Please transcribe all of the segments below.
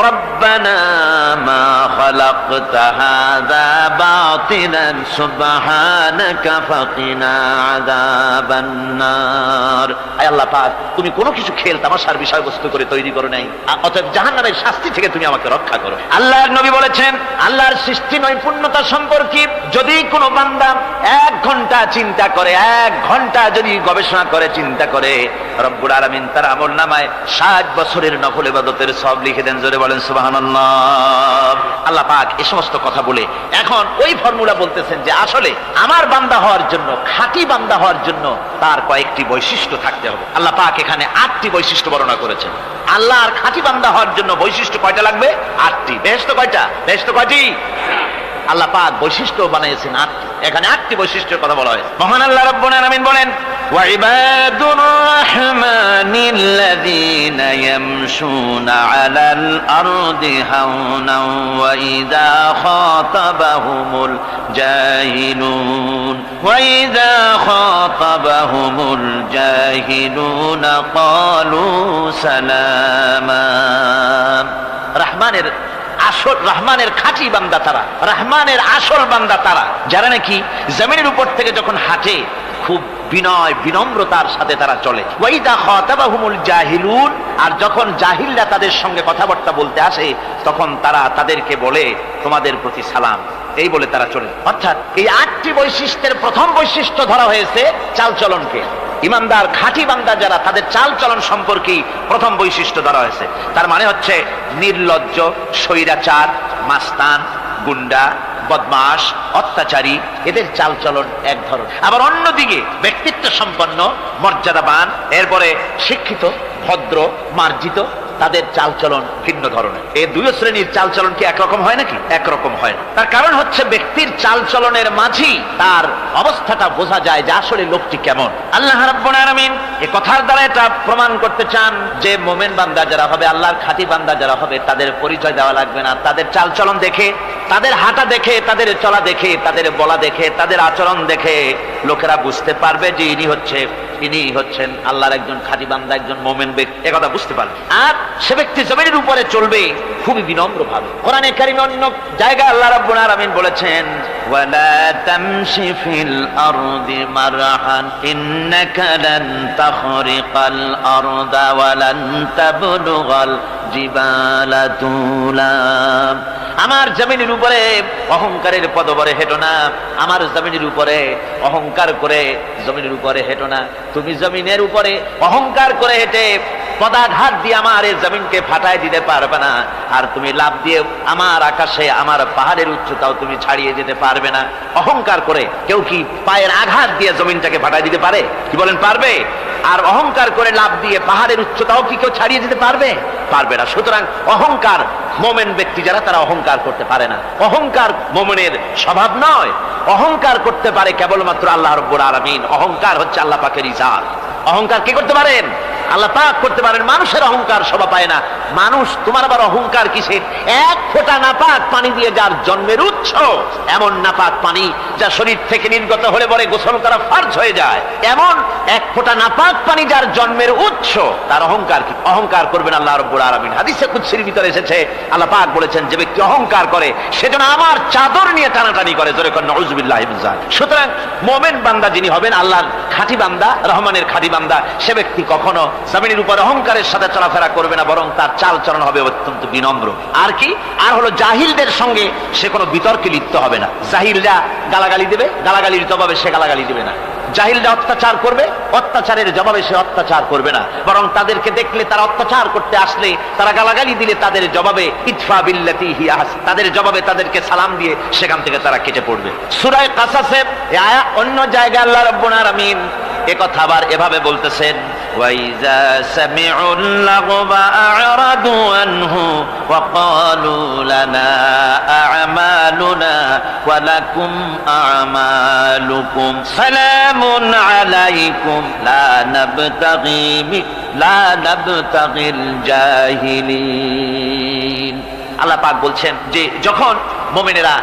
রব্বানা মা খালাকতা হাযা বাতিলান সুবহানাকা ফাকিনা আযাবান নার। আয় আল্লাহ পাক, তুমি কোনো কিছু খেল তামাশার বিষয়বস্তু করে তৈরি করো নাই, অতএব জাহান্নামের শাস্তি থেকে তুমি আমাকে রক্ষা করো। আল্লাহর নবী বলেছেন, আল্লাহর সৃষ্টি নৈপুণ্যতা সম্পর্কে যদি কোনো বান্দা 1 ঘন্টা চিন্তা করে, 1 ঘন্টা যদি গবেষণা করে, চিন্তা করে, রব্বুল আলামিন তার আমলনামায় 60 বছরের নফল ইবাদতের সওয়াব লিখে দেন। জোরে বলেন সুবহানাল্লাহ। আল্লাহ পাক এই সমস্ত কথা বলে এখন ওই ফর্মুলা বলতেছেন যে আসলে আমার বান্দা হওয়ার জন্য, খাঁটি বান্দা হওয়ার জন্য তার কয়েকটি বৈশিষ্ট্য থাকতে হবে। আল্লাহ পাক এখানে 8টি বৈশিষ্ট্য বর্ণনা করেছেন। আল্লাহর খাঁটি বান্দা হওয়ার জন্য বৈশিষ্ট্য কয়টা লাগবে? 8টি। বেহেশত কয়টা? বেহেশত কয়টি? আল্লাহ পাক বৈশিষ্ট্য বানিয়েছেন 8টি। এখানে 8টি বৈশিষ্ট্যের কথা বলা হয়েছে। মহান আল্লাহ রাব্বুল আলামিন বলেন, ওয়া ইবাদুর রাহমানিল্লাযীনা ইয়ামশুনা আলাল আরদি হাওনাও ওয়া ইযা খাতাবাহুমুল জাহিলুন ক্বালু সালামা। রহমানের খাঁটি বান্দা তারা, রহমানের আসল বান্দা তারা, যারা নাকি জমিনের উপর থেকে যখন হাঁটে খুব বিনয় বিনম্রতার সাথে তারা চলে। ওয়াইদা খাতাবাহুমুল জাহিলুন, আর যখন জাহিলরা তাদের সঙ্গে কথাবার্তা বলতে আসে তখন তারা তাদেরকে বলে তোমাদের প্রতি সালাম, এই বলে তারা চলে। অর্থাৎ এই 8টি বৈশিষ্ট্যের প্রথম বৈশিষ্ট্য ধরা হয়েছে চালচলনকে। ইমানদার খাঁটি বান্দা যারা, তাদের চালচলন সম্পর্কেই প্রথম বৈশিষ্ট্য ধরা হয়েছে। তার মানে হচ্ছে নির্লজ্জ, স্বৈরাচার, মাস্তান, গুন্ডা, বদমাশ, অত্যাচারী, এদের চালচলন এক ধরন। আবার অন্যদিকে ব্যক্তিত্ব সম্পন্ন, মর্যাদাবান, এরপরে শিক্ষিত, ভদ্র, মার্জিত, তাদের চালচলন ভিন্ন ধরনের। এই 2 শ্রেণীর চালচলন কি একরকম হয় নাকি? একরকম হয় না। তার কারণ হচ্ছে ব্যক্তির চালচলনের মাঝেই তার অবস্থাটা বোঝা যায় যে আসলে লোকটি কেমন। আল্লাহ রাব্বুল আলামিন এই কথার দ্বারা এটা প্রমাণ করতে চান যে মুমিন বান্দা যারা হবে, আল্লাহর খাঁটি বান্দা যারা হবে, তাদের পরিচয় দেওয়া লাগবে না। তাদের চালচলন দেখে, তাদের হাঁটা দেখে, তাদের চলা দেখে, তাদের বলা দেখে, তাদের আচরণ দেখে লোকেরা বুঝতে পারবে যে ইনি হচ্ছেন আল্লাহর একজন খাঁটি বান্দা, একজন মুমিন ব্যক্তি, একথা বুঝতে পারবে। আর সে ব্যক্তি জমিনের উপরে চলবে খুবই বিনম্র ভাবে। কোরআনে কারিমে অন্য জায়গায় আল্লাহ রাব্বুল আলামিন বলেছেন, ওয়ালা তামশি ফিল আরদি মারহান ইন্নাকা লান তাখরিকাল আরদা ওয়া লান তাবলুগাল জিবালা তুলা। আমার জমিনের উপরে অহংকারের পদবরে হেঁটো না, আমার জমিনের উপরে অহংকার করে জমিনের উপরে হেঁটো না। তুমি জমিনের উপরে অহংকার করে হেঁটে পদাঘাত দিয়ে আমার এই জমিনকে ফাটায় দিতে পারবে না, আর তুমি লাভ দিয়ে আমার আকাশে, আমার পাহাড়ের উচ্চতাও তুমি ছাড়িয়ে যেতে পারবে না। অহংকার করে কেউ কি পায়ের আঘাত দিয়ে জমিনটাকে ফাটায় দিতে পারে? কি বলেন, পারবে? আর অহংকার করে লাভ দিয়ে পাহাড়ের উচ্চতাও কি কেউ ছাড়িয়ে যেতে পারবে? পারবে না। সুতরাং অহংকার, মুমিন ব্যক্তি যারা, তারা অহংকার করতে পারে না। অহংকার মুমিনের স্বভাব নয়। অহংকার করতে পারে কেবলমাত্র আল্লাহ রাব্বুল আলামিন। অহংকার হচ্ছে আল্লাহ পাকের ইজাত। অহংকার কে করতে পারেন? আল্লাহ পাক করতে পারেন। মানুষের অহংকার শোভা পায় না। মানুষ, তোমার আবার অহংকার কিসের? 1 ফোঁটা নাপাক পানি দিয়ে যার জন্মের উৎস, এমন নাপাক পানি যা শরীর থেকে নির্গত হলে পরে গোসল করা ফরজ হয়ে যায়, এমন 1 ফোঁটা নাপাক পানি যার জন্মের উৎস, তার অহংকার কি? অহংকার করবেন আল্লাহ রাব্বুল আলামিন। হাদিসে কুদসির ভিতরে এসেছে, আল্লাহ পাক বলেছেন, যে ব্যক্তি অহংকার করে সেজন্য আমার চাদর নিয়ে টানাটানি করে। জোরে কোন নাউযুবিল্লাহি মিন যালিক। সুতরাং মুমিন বান্দা যিনি হবেন, আল্লাহর খাঁটি বান্দা, রহমানের খাঁটি বান্দা, সে ব্যক্তি কখনো জমিনের উপর অহংকারের সাথে চলাফেরা করবে না, বরং তার চালচলন হবে অত্যন্ত বিনম্র। আর কি? আর হলো জাহিলদের সঙ্গে সে কোনো বিতর্কে লিপ্ত হবে না। জাহিলরা গালাগালি দেবে, গালাগালির জবাবে সে গালাগালি দেবে না। জাহিলরা অত্যাচার করবে, অত্যাচারের জবাবে সে অত্যাচার করবে না, বরং তাদেরকে দেখলে, তারা অত্যাচার করতে আসলে, তারা গালাগালি দিলে তাদের জবাবে ইদফা বিল্লাতি হিয়া আহসান, তাদের জবাবে তাদেরকে সালাম দিয়ে সেখান থেকে তারা কেটে পড়বে। সূরা কাসাসে অন্য জায়গায় আল্লাহ রাব্বুল আলামিন একথা আবার এভাবে বলতেছেন, ওয়াইজা সামিউল লাগবা আ'রাদু আনহু ওয়া ক্বালু লানা আ'মালুনা ওয়া লাকুম আ'মালুকুম সালামুন আলাইকুম লা নাবতাগিল জাহিলিন। আল্লাহ পাক বলছেন যে যখন মুমিনেরা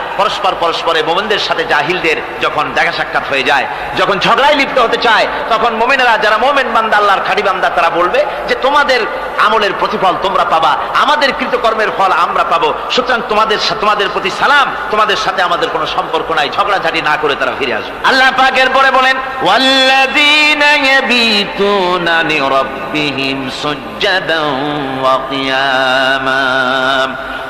পরস্পরে মুমিনদের সাথে জাহিলদের যখন দেখা সাক্ষাৎ হয়ে যায়, যখন ঝগড়ায় লিপ্ত হতে চায়, তখন মুমিনেরা যারা মুমিন বান্দা, আল্লাহর খাঁটি বান্দা, তারা বলবে যে তোমাদের আমলের প্রতিফল তোমরা পাবা, আমাদের কৃতকর্মের ফল আমরা পাবো, সুতরাং তোমাদের প্রতি সালাম, তোমাদের সাথে আমাদের কোনো সম্পর্ক নাই, ঝগড়াঝাটি না করে তারা ফিরে আসবে। আল্লাহ পাক এরপরে বলেন ওয়াল্লাযীনা ইয়াবীতুনা লিরাব্বিহিম সুজদান ওয়া কিয়ামা।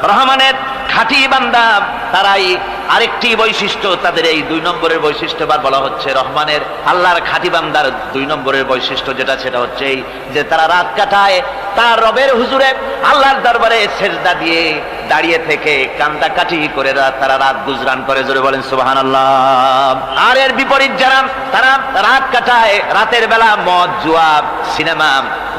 রহমানের খাঁটি বান্দা তারাই আরেকটি বৈশিষ্ট্য, তাদের এই 2 নম্বরের বৈশিষ্ট্য বার বলা হচ্ছে রহমানের আল্লাহর খাঁটি বান্দার 2 নম্বরের বৈশিষ্ট্য যেটা, সেটা হচ্ছে এই যে তারা রাত কাটায় তার রবের হুজুরে আল্লাহর দরবারে সেজদা দিয়ে দাঁড়িয়ে থেকে কান্দাকাটি করে তারা রাত গুজরান করে। জোরে বলেন সুবহানাল্লাহ। আর এর বিপরীত যারা তারা রাত কাটায় রাতের বেলা মদ, জুয়া, সিনেমা,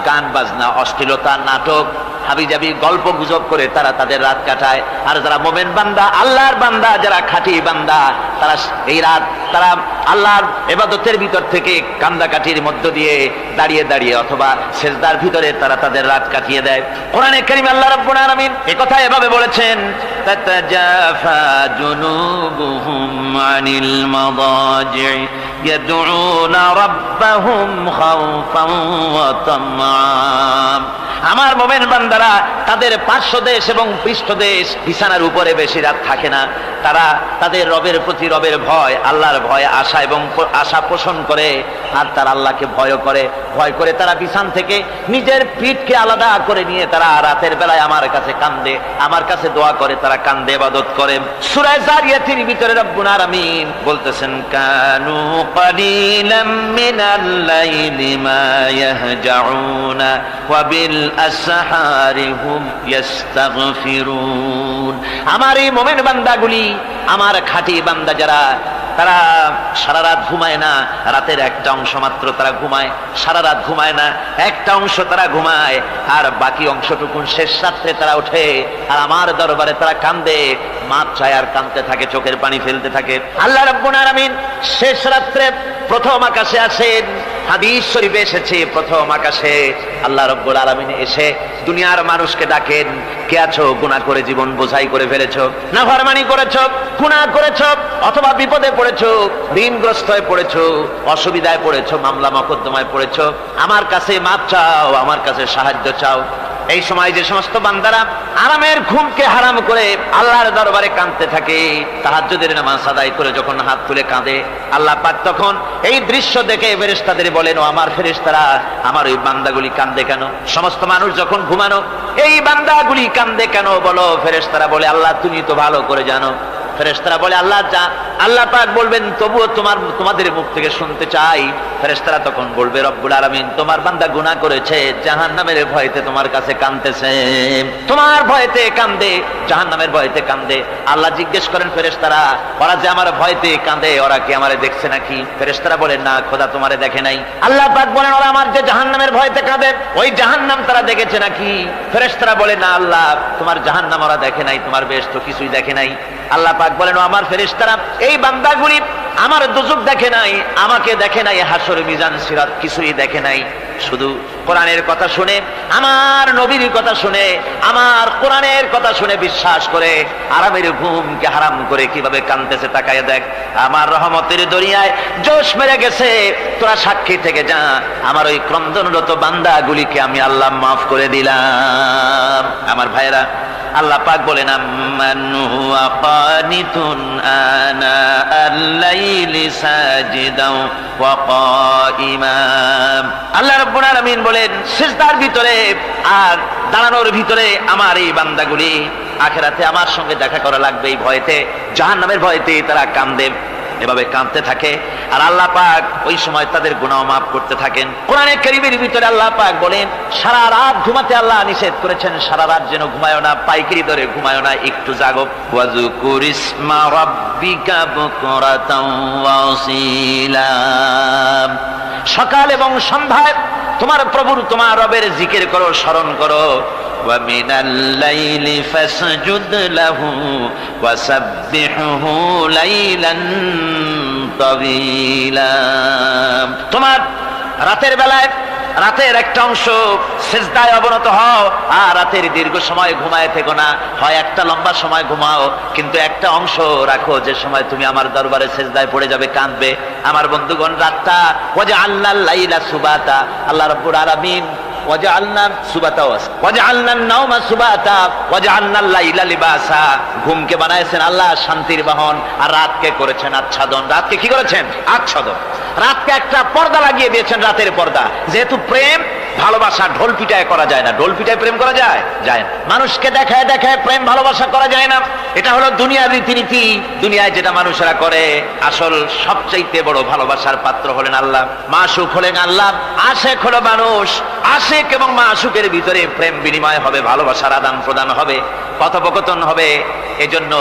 গান বাজনা, অশ্লীলতা, নাটক, হাবিজাবি গল্প গুজব করে তারা তাদের রাত কাটায়। আর যারা মোমেন বান্দা, আল্লাহর বান্দা, যারা খাঁটি বান্দা, তারা এই রাত তারা আল্লাহর ইবাদতের ভিতর থেকে কান্দাকাটির মধ্য দিয়ে দাঁড়িয়ে দাঁড়িয়ে অথবা সেজদার ভিতরে তারা তাদের রাত কাটিয়ে দেয়। কোরআনে কারীমে আল্লাহ রাব্বুল আলামিন এই কথা এভাবে বলেছেন, তাতাজাফা জুনুবুহুম আনিল মাদাজি ইয়াদউনা রাব্বাহুম খাওফান ওয়া তামআন। আমার মুমিন বান্দারা তাদের পার্শ্বদেশ এবং পৃষ্ঠদেশ বিছানার উপরে বেশি রাত থাকে না, তারা তাদের রবের প্রতি রবের ভয়, আল্লাহর ভয়, আশা এবং আশা পোষণ করে, আর তারা আল্লাহকে ভয় করে তারা বিছান থেকে নিজের পিঠকে আলাদা করে নিয়ে তারা রাতের বেলায় আমার কাছে কান্দে, আমার কাছে দোয়া করে, তারা কান্দে, ইবাদত করে। সূরা যারিয়াতের ভিতরে রব্বুল আলামিন বলতেছেন, কানু কালিলাম মিনাল লাইলি মা ইয়াহজাউনা ওয়া বিল আসহারি হুম ইস্তাগফিরুন। আমার এই মুমিন বান্দাগুলি, আমার খাঁটি বান্দা যারা, তারা সারা রাত ঘুমায় না, রাতের একটা অংশ মাত্র তারা ঘুমায়, সারা রাত ঘুমায় না, একটা অংশ তারা ঘুমায়, আর বাকি অংশটুকু শেষ রাত্রে তারা ওঠে আর আমার দরবারে তারা কান্দে, মাপ চায় আর কাঁদতে থাকে, চোখের পানি ফেলতে থাকে। আল্লাহ রাব্বুল আলামিন শেষ রাত্রে প্রথম আকাশে আসেন। হাদিস শরীফে এসেছে, প্রথম আকাশে আল্লাহ রাব্বুল আলামিন এসে দুনিয়ার মানুষকে ডাকেন, কে আছো? গুনাহ করে জীবন বোঝাই করে ফেলেছো, নাফরমানি করেছো, গুনাহ করেছো, অথবা বিপদে পড়েছো, ঋণগ্রস্ত হয়ে পড়েছো, অসুবিধায় পড়েছো, মামলা মকদ্দমায় পড়েছো, আমার কাছে মাপ চাও, আমার কাছে সাহায্য চাও। এই সময় যে সমস্ত বান্দারা আরামের ঘুমকে হারাম করে আল্লাহর দরবারে কাঁদতে থাকে, তাহাজ্জুদের নামাজ আদায় করে যখন হাত তুলে কাঁদে, আল্লাহ পাক তখন এই দৃশ্য দেখে ফেরেশতাদের বলেন, ও আমার ফেরেশতারা, আমার ওই বান্দাগুলি কাঁদে কেন? সমস্ত মানুষ যখন ঘুমানো, এই বান্দাগুলি কাঁদে কেন বলো? ফেরেশতারা বলে, আল্লাহ তুমি তো ভালো করে জানো। ফেরেশতারা বলে, আল্লাহ পাক বলবেন, তবুও তোমাদের মুখ থেকে শুনতে চাই। ফেরেশতারা তখন বলবে, রব্বুল আলামিন তোমার বান্দা গুনাহ করেছে, জাহান্নামের ভয়তে তোমার কাছে কাঁদতেছে, তোমার ভয়তে কাঁদে, জাহান্নামের ভয়তে কাঁদে। আল্লাহ জিজ্ঞেস করেন, ফেরেশতারা, ওরা যে আমার ভয়তে কাঁদে, ওরা কি আমারে দেখছে নাকি? ফেরেশতারা বলেন, না খোদা তোমারে দেখে নাই। আল্লাহ পাক বলেন, ওরা আমার যে জাহান্নামের ভয়তে কাঁদে, ওই জাহান্নাম তারা দেখেছে নাকি? ফেরেশতারা বলে, না আল্লাহ, তোমার জাহান্নাম ওরা দেখে নাই, তোমার বেহেশত কিছুই দেখে নাই। আল্লাহ পাক বলেন, ও আমার ফেরেশতারা, এই বান্দাগুলি আমার দুজক দেখে নাই, আমাকে দেখে নাই, হাসর মিজান সিরাত কিছুই দেখে নাই, শুধু কোরআনের কথা শুনে, আমার নবীর কথা শুনে, আমার কোরআনের কথা শুনে বিশ্বাস করে আরামের ঘুমকে হারাম করে কিভাবে কাঁদতেছে তাকায় দেখ। আমার রহমতের দরিয়ায় জোশ মেরে গেছে, তোরা সাক্ষী থেকে যা, আমার ওই ক্রন্দনরত বান্দাগুলিকে আমি আল্লাহ মাফ করে দিলাম। আমার ভাইরা, আল্লাহ পাক বলেন, আম্মান হুয়া কানিতুন আনা আল-লাইলি সাজিদাও ওয়া কাইমা। আল্লাহ রাব্বুল আলামিন বলেন, সিজদার ভিতরে আর দাঁড়ানোর ভিতরে আমার এই বান্দাগুলি আখিরাতে আমার সঙ্গে দেখা করা লাগবে এই ভয়তে, জাহান্নামের ভয়তে তারা কাঁদে, এভাবে কাঁদতে থাকে। আর আল্লাহ পাক ওই সময় তাদের গুনাহ মাফ করতে থাকেন। কোরআনে কারীমের ভিতরে আল্লাহ পাক বলেন, সারা রাত ঘুমাতে আল্লাহ নিষেধ করেছেন, সারা রাত যেন ঘুমায়ো না, পাইকারি দরে ঘুমায়ো না, একটু জাগো। ওয়াজকুর ইসমা রাব্বিকা বুকরাতাও ওয়া আসীলা। সকাল এবং সন্ধ্যায় তোমার প্রভুর, তোমার রবের জিকির করো, স্মরণ করো। وَمِنَ اللَّيْلِ فَاسْجُدْ لَهُ وَسَبِّحْهُ لَيْلًا طَوِيلًا। তোমার রাতের বেলায় রাতের একটা অংশ সিজদায় অবনত হও, আর রাতের দীর্ঘ সময় ঘুমায় থেকো না, হয় একটা লম্বা সময় ঘুমাও, কিন্তু একটা অংশ রাখো যে সময় তুমি আমার দরবারে সিজদায় পড়ে যাবে, কাঁদবে। আমার বন্ধুগণ, রাতটা ওয়াজআলনাল লাইলা সুবাতা, আল্লাহ রাব্বুল আলামিন ওয়াজআলনা সুবাতা ওয়াজআলনান নাওমা সুবাতা ওয়াজআলনাল লাইলা লিবাসা, ঘুমকে বানাইছেন আল্লাহ শান্তির বাহন, আর রাতকে করেছেন আচ্ছাদন। রাতকে কি করেছেন? আচ্ছাদন। রাতকে একটা পর্দা লাগিয়ে দিয়েছেন, রাতের পর্দা। যেহেতু প্রেম ভালোবাসা ঢোল পিটায় করা যায় না। ঢোল পিটায় প্রেম করা যায়? যায় না। মানুষকে দেখায় দেখায় প্রেম ভালোবাসা করা যায় না। এটা হলো দুনিয়ার রীতিনীতি। দুনিয়ায় যেটা মানুষেরা করে, আসল সবচাইতে বড় ভালোবাসার পাত্র হলেন আল্লাহ, মাশুক হলেন আল্লাহ, আশেক হলো মানুষ। আশেক এবং মাশুকের ভিতরে প্রেম বিনিময় হবে, ভালোবাসার আদান প্রদান হবে, কথোপকথন হবে। এজন্য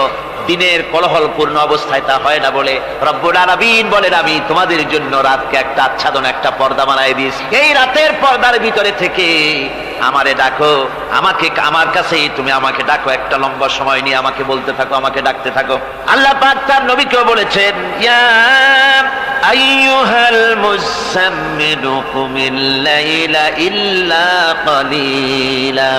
দিনের কোলাহল পূর্ণ অবস্থায় তা হয় না বলে রব্বুল আলামিন বলেন, আমি তোমাদের জন্য রাতকে একটা আচ্ছাদন, একটা পর্দা বানায় দিয়েছি। এই রাতের পর্দার ভিতরে থেকে আমারে ডাকো, আমাকে আমার কাছেই তুমি আমাকে ডাকো, একটা লম্বা সময় নিয়ে আমাকে বলতে থাকো, আমাকে ডাকতে থাকো। আল্লাহ পাক তার নবীকেও বলেছেন, ইয়া আইয়ুহাল মুযাম্মিলু কুমিল লাইলা ইল্লা কালিলা,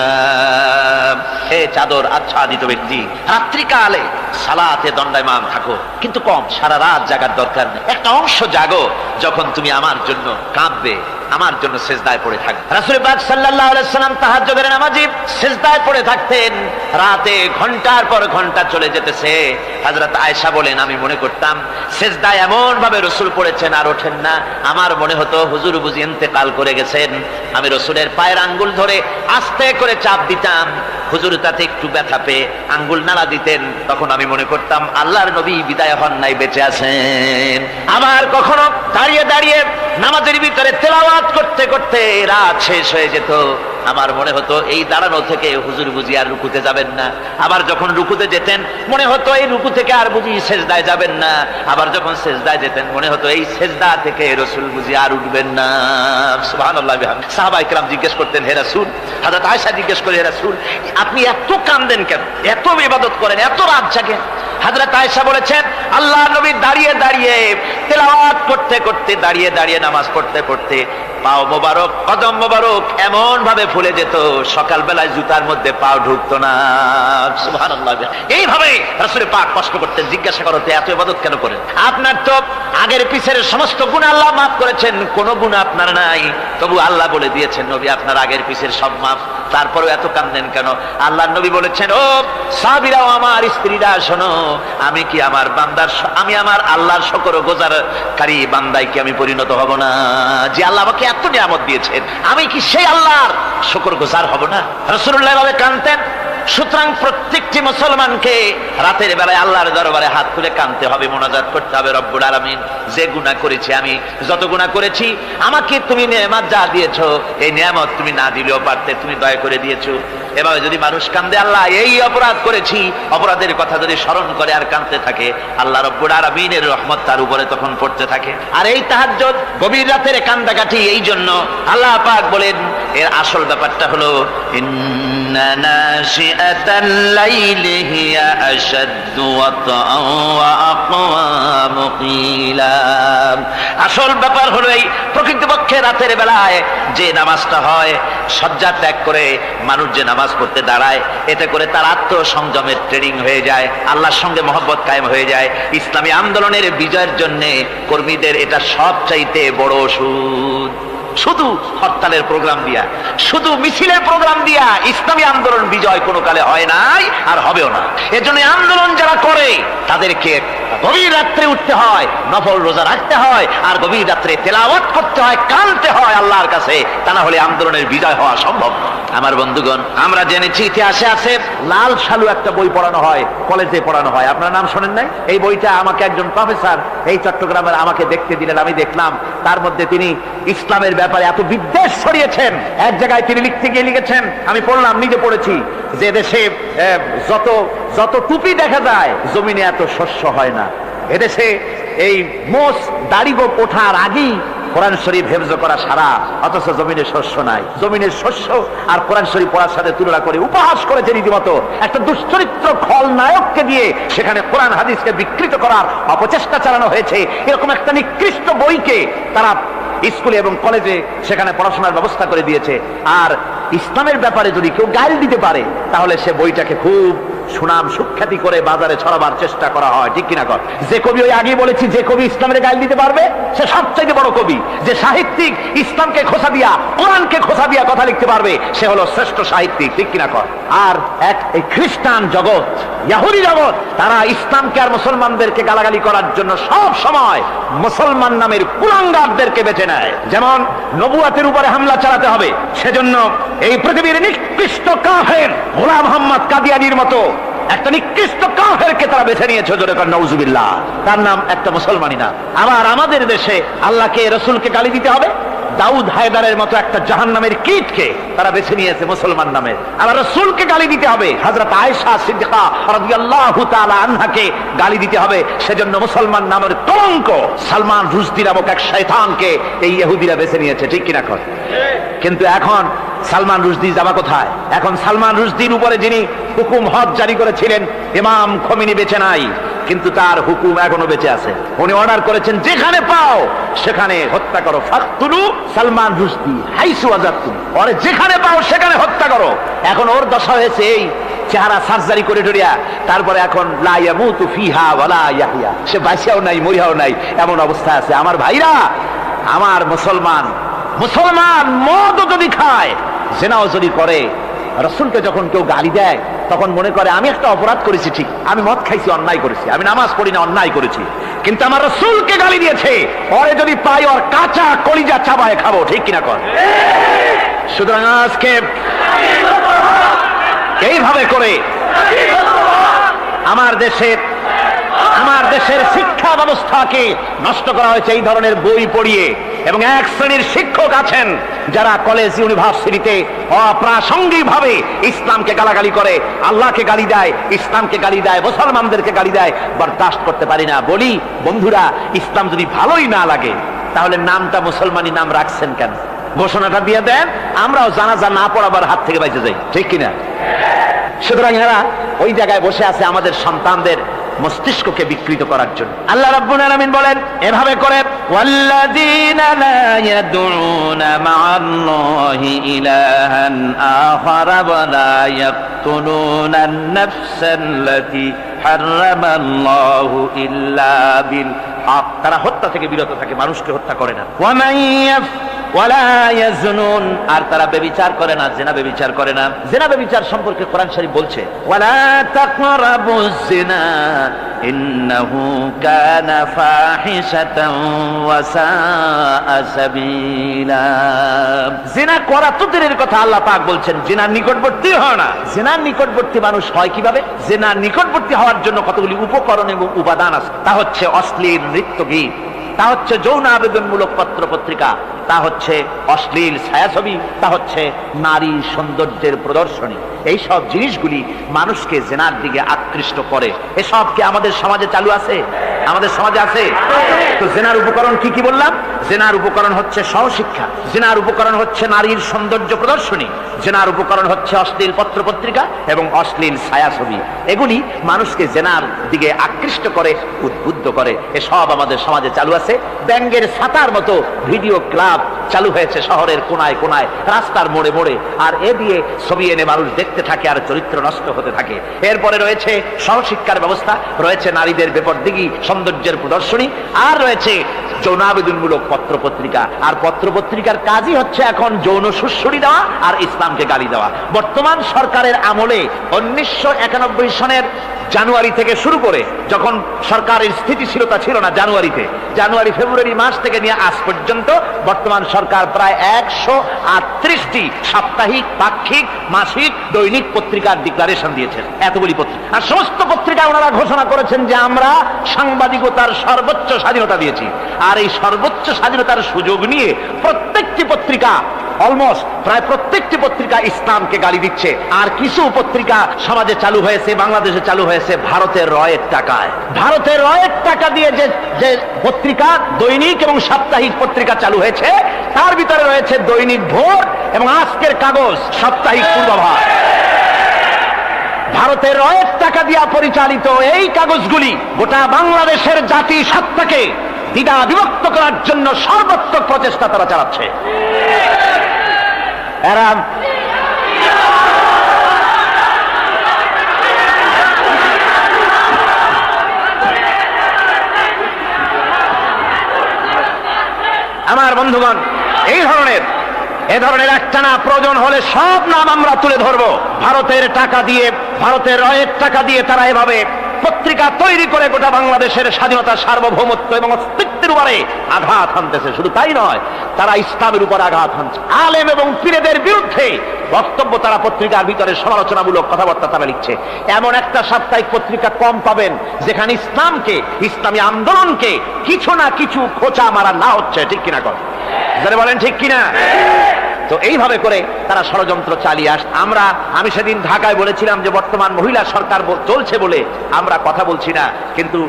হে চাদর আচ্ছাদিত ব্যক্তি, রাত্রিকালে সালাতে দণ্ডায়মান থাকো, কিন্তু কম, সারা রাত জাগার দরকার নেই। একটা অংশ জাগো যখন তুমি আমার জন্য কাঁদবে, আমার জন্য সিজদায় পড়ে থাকবে। রাসূল পাক সাল্লাল্লাহু আলাইহি সাল্লাম তাহাজ্জুদের নামাজি সিজদায় পড়ে থাকতেন, রাতে ঘন্টার পর ঘন্টা চলে যেতেছে। হযরত আয়েশা বলেন, আমি মনে করতাম সিজদায় এমন ভাবে রাসূল পড়েছেন আর ওঠেন না, আমার মনে হতো হুজুর বুঝি ইন্তেকাল করে গেছেন। আমি রাসূলের পায়ের আঙ্গুল ধরে আস্তে করে চাপ দিতাম, হুজুর তাতে একটু ব্যথা পেয়ে আঙ্গুল নাড়া দিতেন, তখন আমি মনে করতাম আল্লাহর নবী বিদায় হন নাই, বেঁচে আছেন। আবার কখনো দাঁড়িয়ে দাঁড়িয়ে নামাজের ভিতরে তেলাওয়াত করতে করতে রাত শেষ হয়ে যেত, আমার মনে হতো এই দাঁড়ানো থেকে হুজুর বুঝি আর রুকুতে যাবেন না। আবার যখন রুকুতে যেতেন মনে হতো এই রুকু থেকে আর বুঝি সেজদায় যাবেন না। আবার যখন সেজদায় যেতেন মনে হতো এই সেজদা থেকে রাসূল বুঝি আর উঠবেন না। সুবহানাল্লাহ। সাহাবায়ে কেরাম জিজ্ঞেস করতেন, হে রাসূল, হযরত আয়েশা জিজ্ঞেস করে, হে রাসূল, আপনি এত কাঁদেন কেন, এত ইবাদত করেন, এত রাত জাগেন? হযরত আয়েশা বলেছেন, আল্লাহর নবী দাঁড়িয়ে দাঁড়িয়ে তেলাওয়াত করতে করতে, দাঁড়িয়ে দাঁড়িয়ে নামাজ পড়তে পড়তে পাও মোবারক, কদম মোবারক এমন ভাবে ফুলে যেত, সকালবেলায় জুতার মধ্যে পাও ঢুকতো না। সুবহানাল্লাহ। এইভাবে রাসূল পাক কষ্ট করতেন। জিজ্ঞাসা করতে, এত ইবাদত কেন করেন? আপনার তো আগের পিছের সমস্ত গুনাহ আল্লাহ মাফ করেছেন, কোন গুনাহ আপনার নাই, তবু আল্লাহ বলে দিয়েছেন, নবী আপনার আগের পিছের সব মাফ, তারপরেও এত কাঁদেন কেন? আল্লাহর নবী বলেছেন, ও সাহাবীরাও, আমার স্ত্রীরা শোনো, আমি কি আমার বান্দার, আমি আমার আল্লাহর শুকরগুজারকারী বান্দায় কি আমি পরিণত হব না? যে আল্লাহ আমাকে এত নিয়ামত দিয়েছেন, আমি কি সেই আল্লাহর শুকরগুজার হব না? রাসূলুল্লাহ ভাবে কাঁদতেন। সুতরাং প্রত্যেকটি মুসলমানকে রাতের বেলায় আল্লাহর দরবারে হাত তুলে কাঁদতে হবে, মোনাজাত করতে হবে, রব্বুল আলামিন, যে গুনাহ করেছি, আমি যত গুনাহ করেছি, আমাকে তুমি নিয়ামত যা দিয়েছো, এই নিয়ামত তুমি না দিলেও পারতে, তুমি দয়া করে দিয়েছো। এভাবে যদি মানুষ কাঁদে, আল্লাহ এই অপরাধ করেছি, অপরাধের কথা যদি স্মরণ করে আর কাঁদতে থাকে, আল্লাহ রব্বুল আলামিনের রহমত তার উপরে তখন পড়তে থাকে। আর এই তাহাজ্জুদ, গভীর রাতের কান্দাকাটি, এই জন্য আল্লাহ পাক বলেন, এর আসল ব্যাপারটা হলো, ইন্না নাশিআতাল লাইলি হিয়া আশাদ্দু ওয়াতআন ওয়া আকওয়ামু কিলা। আসল ব্যাপার হলো এই প্রকৃতপক্ষে রাতের বেলায় যে নামাজটা হয়, শয্যা ত্যাগ করে মানুষ যে নামাজ পড়তে দাঁড়ায়, এতে করে তার আত্মসংযমের ট্রেনিং হয়ে যায়, আল্লাহর সঙ্গে মহব্বত কায়েম হয়ে যায়। ইসলামী আন্দোলনের বিজয়ের জন্য কর্মীদের এটা সবচাইতে বড় ওষুধ। শুধু হরতালের প্রোগ্রাম দিয়া, শুধু মিছিলের প্রোগ্রাম দিয়া ইসলামী আন্দোলন বিজয় কোনো কালে হয় নাই, আর হবেও না। এজন্য আন্দোলন যারা করে তাদেরকে গভীর রাত্রে উঠতে হয়, নফল রোজা রাখতে হয়, আর গভীর রাত্রে তেলাওয়াত করতে হয়, কাঁদতে হয় আল্লাহর কাছে, তা না হলে আন্দোলনের বিজয় হওয়া সম্ভব নয়। আমার বন্ধুগণ, আমরা জেনেছি ইতিহাসে আছে, লাল সালু একটা বই পড়ানো হয়, কলেজে পড়ানো হয়, আপনার নাম শোনেন নাই? এই বইটা আমাকে একজন প্রফেসর এই চট্টগ্রামের আমাকে দেখতে দিলেন, আমি দেখলাম। তার মধ্যে তিনি ইসলামের ব্যাপারে এত বিদ্বেষ ছড়িয়েছেন। এক জায়গায় তিনি লিখতে গিয়ে লিখেছেন, আমি পড়লাম, নিজে পড়েছি, যে দেশে যত টুপি দেখা যায়, জমিনে এত শস্য হয় না। এদেশে এই মোষ দাড়ি ওঠার আগেই কোরআন শরীফ হেফজ করা সারা, অথচ জমিনে শস্য নাই। জমিনের শস্য আর কোরআন শরীফ পড়ার সাথে তুলনা করে উপহাস করেছে রীতিমতো। একটা দুশ্চরিত্র খলনায়ককে দিয়ে সেখানে কোরআন হাদিসকে বিকৃত করার অপচেষ্টা চালানো হয়েছে। এরকম একটা নিকৃষ্ট বইকে তারা স্কুলে এবং কলেজে সেখানে পড়াশোনার ব্যবস্থা করে দিয়েছে। আর ইসলামের ব্যাপারে যদি কেউ গাইল দিতে পারে তাহলে সে বইটাকে খুব সুনাম সুখ্যাতি করে বাজারে ছড়াবার চেষ্টা করা হয়, ঠিক কিনা কর? যে কবি, ওই আগে বলেছি, যে কবি ইসলামের গাইল দিতে পারবে সে সবচাইতে বড় কবি। যে সাহিত্যিক ইসলামকে খোসা দিয়া, কোরআনকে খোসা দিয়া কথা লিখতে পারবে সে হলো শ্রেষ্ঠ সাহিত্যিক, ঠিক কিনা কর? আর এই খ্রিস্টান জগৎ, ইহুদি জগৎ, তারা ইসলামকে আর মুসলমানদেরকে গালাগালি করার জন্য সব সময় মুসলমান নামের কুলাঙ্গারদেরকে বেছে নেয়। যেমন নবুয়াতের উপরে হামলা চালাতে হবে, সেজন্য এই পৃথিবীর নিকৃষ্ট কাফের গোলাম মোহাম্মদ কাদিয়ানির মতো একটা নিকৃষ্ট কাফেরকে তারা বেছে নিয়েছে, জোরে কর নাউজুবিল্লাহ। তার নাম একটা মুসলমানই না। আবার আমাদের দেশে আল্লাহকে, রসুলকে গালি দিতে হবে, দাউদ হায়দারের মতো একটা জাহান্নামের কীটকে তারা বেছে নিয়েছে মুসলমান নামের। আবার রসুলকে গালি দিতে হবে, হযরত আয়েশা সিদ্দিকা রাদিয়াল্লাহু তাআলা আনহাকে গালি দিতে হবে, সেজন্য মুসলমান নামের কলঙ্ক সালমান রুশদি নামক এক শয়তানকে এই ইহুদিরা বেছে নিয়েছে, ঠিক কিনা কর? কিন্তু এখন সালমান রুশদি যাবা কোথায়? এখন সালমান রুশদির উপরে যিনি হুকুম হজ জারি করেছিলেন ইমাম খোমেনি বেঁচে নাই, কিন্তু তার হুকুম এখনো বেঁচে আছে। উনি অর্ডার করেছেন যেখানে পাও সেখানে হত্যা করো, ফাকতুলু সালমান রুশদি হাইসু ওয়াজাদতুম, ওরে যেখানে পাও সেখানে হত্যা করো। এখন ওর দশা হয়েছে এই, চেহারা সার্জারি করে টরিয়া, তারপরে এখন লা ইয়ামুতু ফিহা ওয়ালা ইয়াহইয়া, সে বাঁচিয়াও নাই মরিয়াও নাই, এমন অবস্থা আছে। আমার ভাইরা, আমার মুসলমান মদ যদি খায়, জিনাও যদি করে, রাসূলকে যখন কেউ গালি দেয় তখন মনে করে আমি একটা অপরাধ করেছি, ঠিক, আমি মদ খাইছি, অন্যায় করেছি, আমি নামাজ পড়ি না, অন্যায় করেছি, কিন্তু আমার রাসূলকে গালি দিয়েছে, ওরে যদি পাই ওর কাঁচা কলিজা চাবায় খাবো, ঠিক কিনা কর? সুতরাং আজকে এইভাবে করে আমার দেশের শিক্ষা ব্যবস্থাকে নষ্ট করা হয়েছে এই ধরনের বই পড়িয়ে। এবং এক শ্রেণীর শিক্ষক আছেন যারা কলেজ ইউনিভার্সিটিতে অপ্রাসঙ্গিক ভাবে ইসলামকে গালাগালি করে, আল্লাহকে গালি দেয়, ইসলামকে গালি দেয়, মুসলমানদেরকে গালি দেয়। বরদাস্ত করতে পারি না। বলি বন্ধুরা, ইসলাম যদি ভালোই না লাগে তাহলে নামটা মুসলমানি নাম রাখছেন কেন? ঘোষণাটা দিয়ে দেন, আমরাও জানাজা না পড়াবার হাত থেকে বেঁচে যাই, ঠিক কিনা? সুতরাং এরা ওই জায়গায় বসে আছে আমাদের সন্তানদের মস্তিষ্ককে বিকৃত করার জন্য। আল্লাহ রাব্বুল আলামিন বলেন এভাবে করে, ওয়াল্লাযীনা লা ইয়াদউনা মা'আল্লাহি ইলাহান আখারা ওয়া লা ইয়াকতুলুনা আন-নাফসাল্লাতী হারামাল্লাহু ইল্লা বিল হক, তারা হত্যা থেকে বিরত থাকে, মানুষকে হত্যা করে না। ওয়া মান ওয়ালা ইয়াজনুন, আর তারা ব্যভিচার করে না, জিনা ব্যভিচার করে না। জিনা ব্যভিচার সম্পর্কে কোরআন শরীফ বলছে, ওয়ালা তাকরাবুজ জিনা ইন্নাহু কানা ফাহিশাতান ওয়া সাআ সাবিলা। জিনা করা তো দূরের কথা, আল্লাহ পাক বলছেন জিনার নিকটবর্তী হয় না। জিনার নিকটবর্তী মানুষ হয় কিভাবে? জিনার নিকটবর্তী হওয়ার জন্য কতগুলি উপকরণ এবং উপাদান আছে। তা হচ্ছে অশ্লীল নৃত্যগীত, তা হচ্ছে যৌন আবেদনমূলক পত্র পত্রিকা, তা হচ্ছে অশ্লীল ছায়াছবি, তা হচ্ছে নারী সৌন্দর্যের প্রদর্শনী। এই সব জিনিসগুলি মানুষকে জেনার দিকে আকৃষ্ট করে। এসব কি আমাদের সমাজে চালু আছে? আমাদের সমাজে আছে। তো জেনার উপকরণ কি কি বললাম? জেনার উপকরণ হচ্ছে সহশিক্ষা, জেনার উপকরণ হচ্ছে নারীর সৌন্দর্য প্রদর্শনী, জেনার উপকরণ হচ্ছে অশ্লীল পত্র পত্রিকা এবং অশ্লীল ছায়াছবি। এগুলি মানুষকে জেনার দিকে আকৃষ্ট করে, উদ্বুদ্ধ করে। এসব আমাদের সমাজে চালু আছে। ব্যাঙ্গের ছাতার মতো ভিডিও ক্লাব চালু হয়েছে শহরের কোনায় কোনায়, রাস্তার মোড়ে মোড়ে, আর এ দিয়ে ছবি এনে মানুষ দেখতে থাকে আর চরিত্র নষ্ট হতে থাকে। এরপরে রয়েছে সহশিক্ষার ব্যবস্থা, রয়েছে নারীদের বেপরদিগি সৌন্দর্যের প্রদর্শনী, আর রয়েছে যৌনাবেদনমূলক পত্র পত্রিকা। আর পত্র পত্রিকার কাজই হচ্ছে এখন যৌন সুশ্রুতি দেওয়া আর ইসলামকে গালি দেওয়া। বর্তমান সরকারের আমলে 1991 সনের জানুয়ারি থেকে শুরু করে, যখন সরকারের স্থিতিশীলতা ছিল না, জানুয়ারি ফেব্রুয়ারি মাস থেকে নিয়ে আজ পর্যন্ত বর্তমান সরকার প্রায় 138টি সাপ্তাহিক, পাক্ষিক, মাসিক, দৈনিক পত্রিকার ডিক্লারেশন দিয়েছেন। এতগুলি পত্রিকা, আর সমস্ত পত্রিকা ওনারা ঘোষণা করেছেন যে আমরা সাংবাদিকতার সর্বোচ্চ স্বাধীনতা দিয়েছি। আর এই সর্বোচ্চ স্বাধীনতার সুযোগ নিয়ে প্রত্যেকটি পত্রিকা, অলমোস্ট প্রায় প্রত্যেকটি পত্রিকা ইসলামকে গালি দিচ্ছে। আর কিছু পত্রিকা সমাজে চালু হয়েছে, বাংলাদেশে চালু হয়েছে ভারতের রয়ের টাকায়। ভারতের রয়ের টাকা দিয়ে যে পত্রিকা, দৈনিক এবং সাপ্তাহিক পত্রিকা চালু হয়েছে, তার ভিতরে রয়েছে দৈনিক ভোর এবং আজকের কাগজ, সাপ্তাহিক পূর্বাভাস। ভারতের রয়ের টাকা দিয়া পরিচালিত এই কাগজগুলি গোটা বাংলাদেশের জাতি সত্তাকে দ্বিধা বিভক্ত করার জন্য সর্বাত্মক প্রচেষ্টা তারা চালাচ্ছে। এরা আমার বন্ধুগণ, এ ধরনের একটানা প্রয়োজন হলে সব নাম আমরা তুলে ধরবো। ভারতের টাকা দিয়ে, ভারতের রয়ের টাকা দিয়ে তারা এভাবে পত্রিকা তৈরি করে গোটা বাংলাদেশের স্বাধীনতা, সার্বভৌমত্ব এবং অস্তিত্বের উপরে আঘাত হানতেছে। শুধু তাই নয়, তারা ইসলামের উপর আঘাত হানছে। আলেম এবং পীরদের বিরুদ্ধে বক্তব্য তারা পত্রিকার ভিতরে সমালোচনামূলক কথাবার্তা তারা লিখছে। এমন একটা সাপ্তাহিক পত্রিকা কম পাবেন যেখানে ইসলামকে, ইসলামী আন্দোলনকে কিছু না কিছু খোঁচা মারা না হচ্ছে। ঠিক কিনা কথা যারা বলেন, ঠিক কিনা? তো এইভাবে করে তারা ষড়যন্ত্র চালিয়ে আমি সেদিন ঢাকায় বলেছিলাম যে বর্তমান মহিলা সরকার চলছে বলে আমরা কথা বলছি না, কিন্তু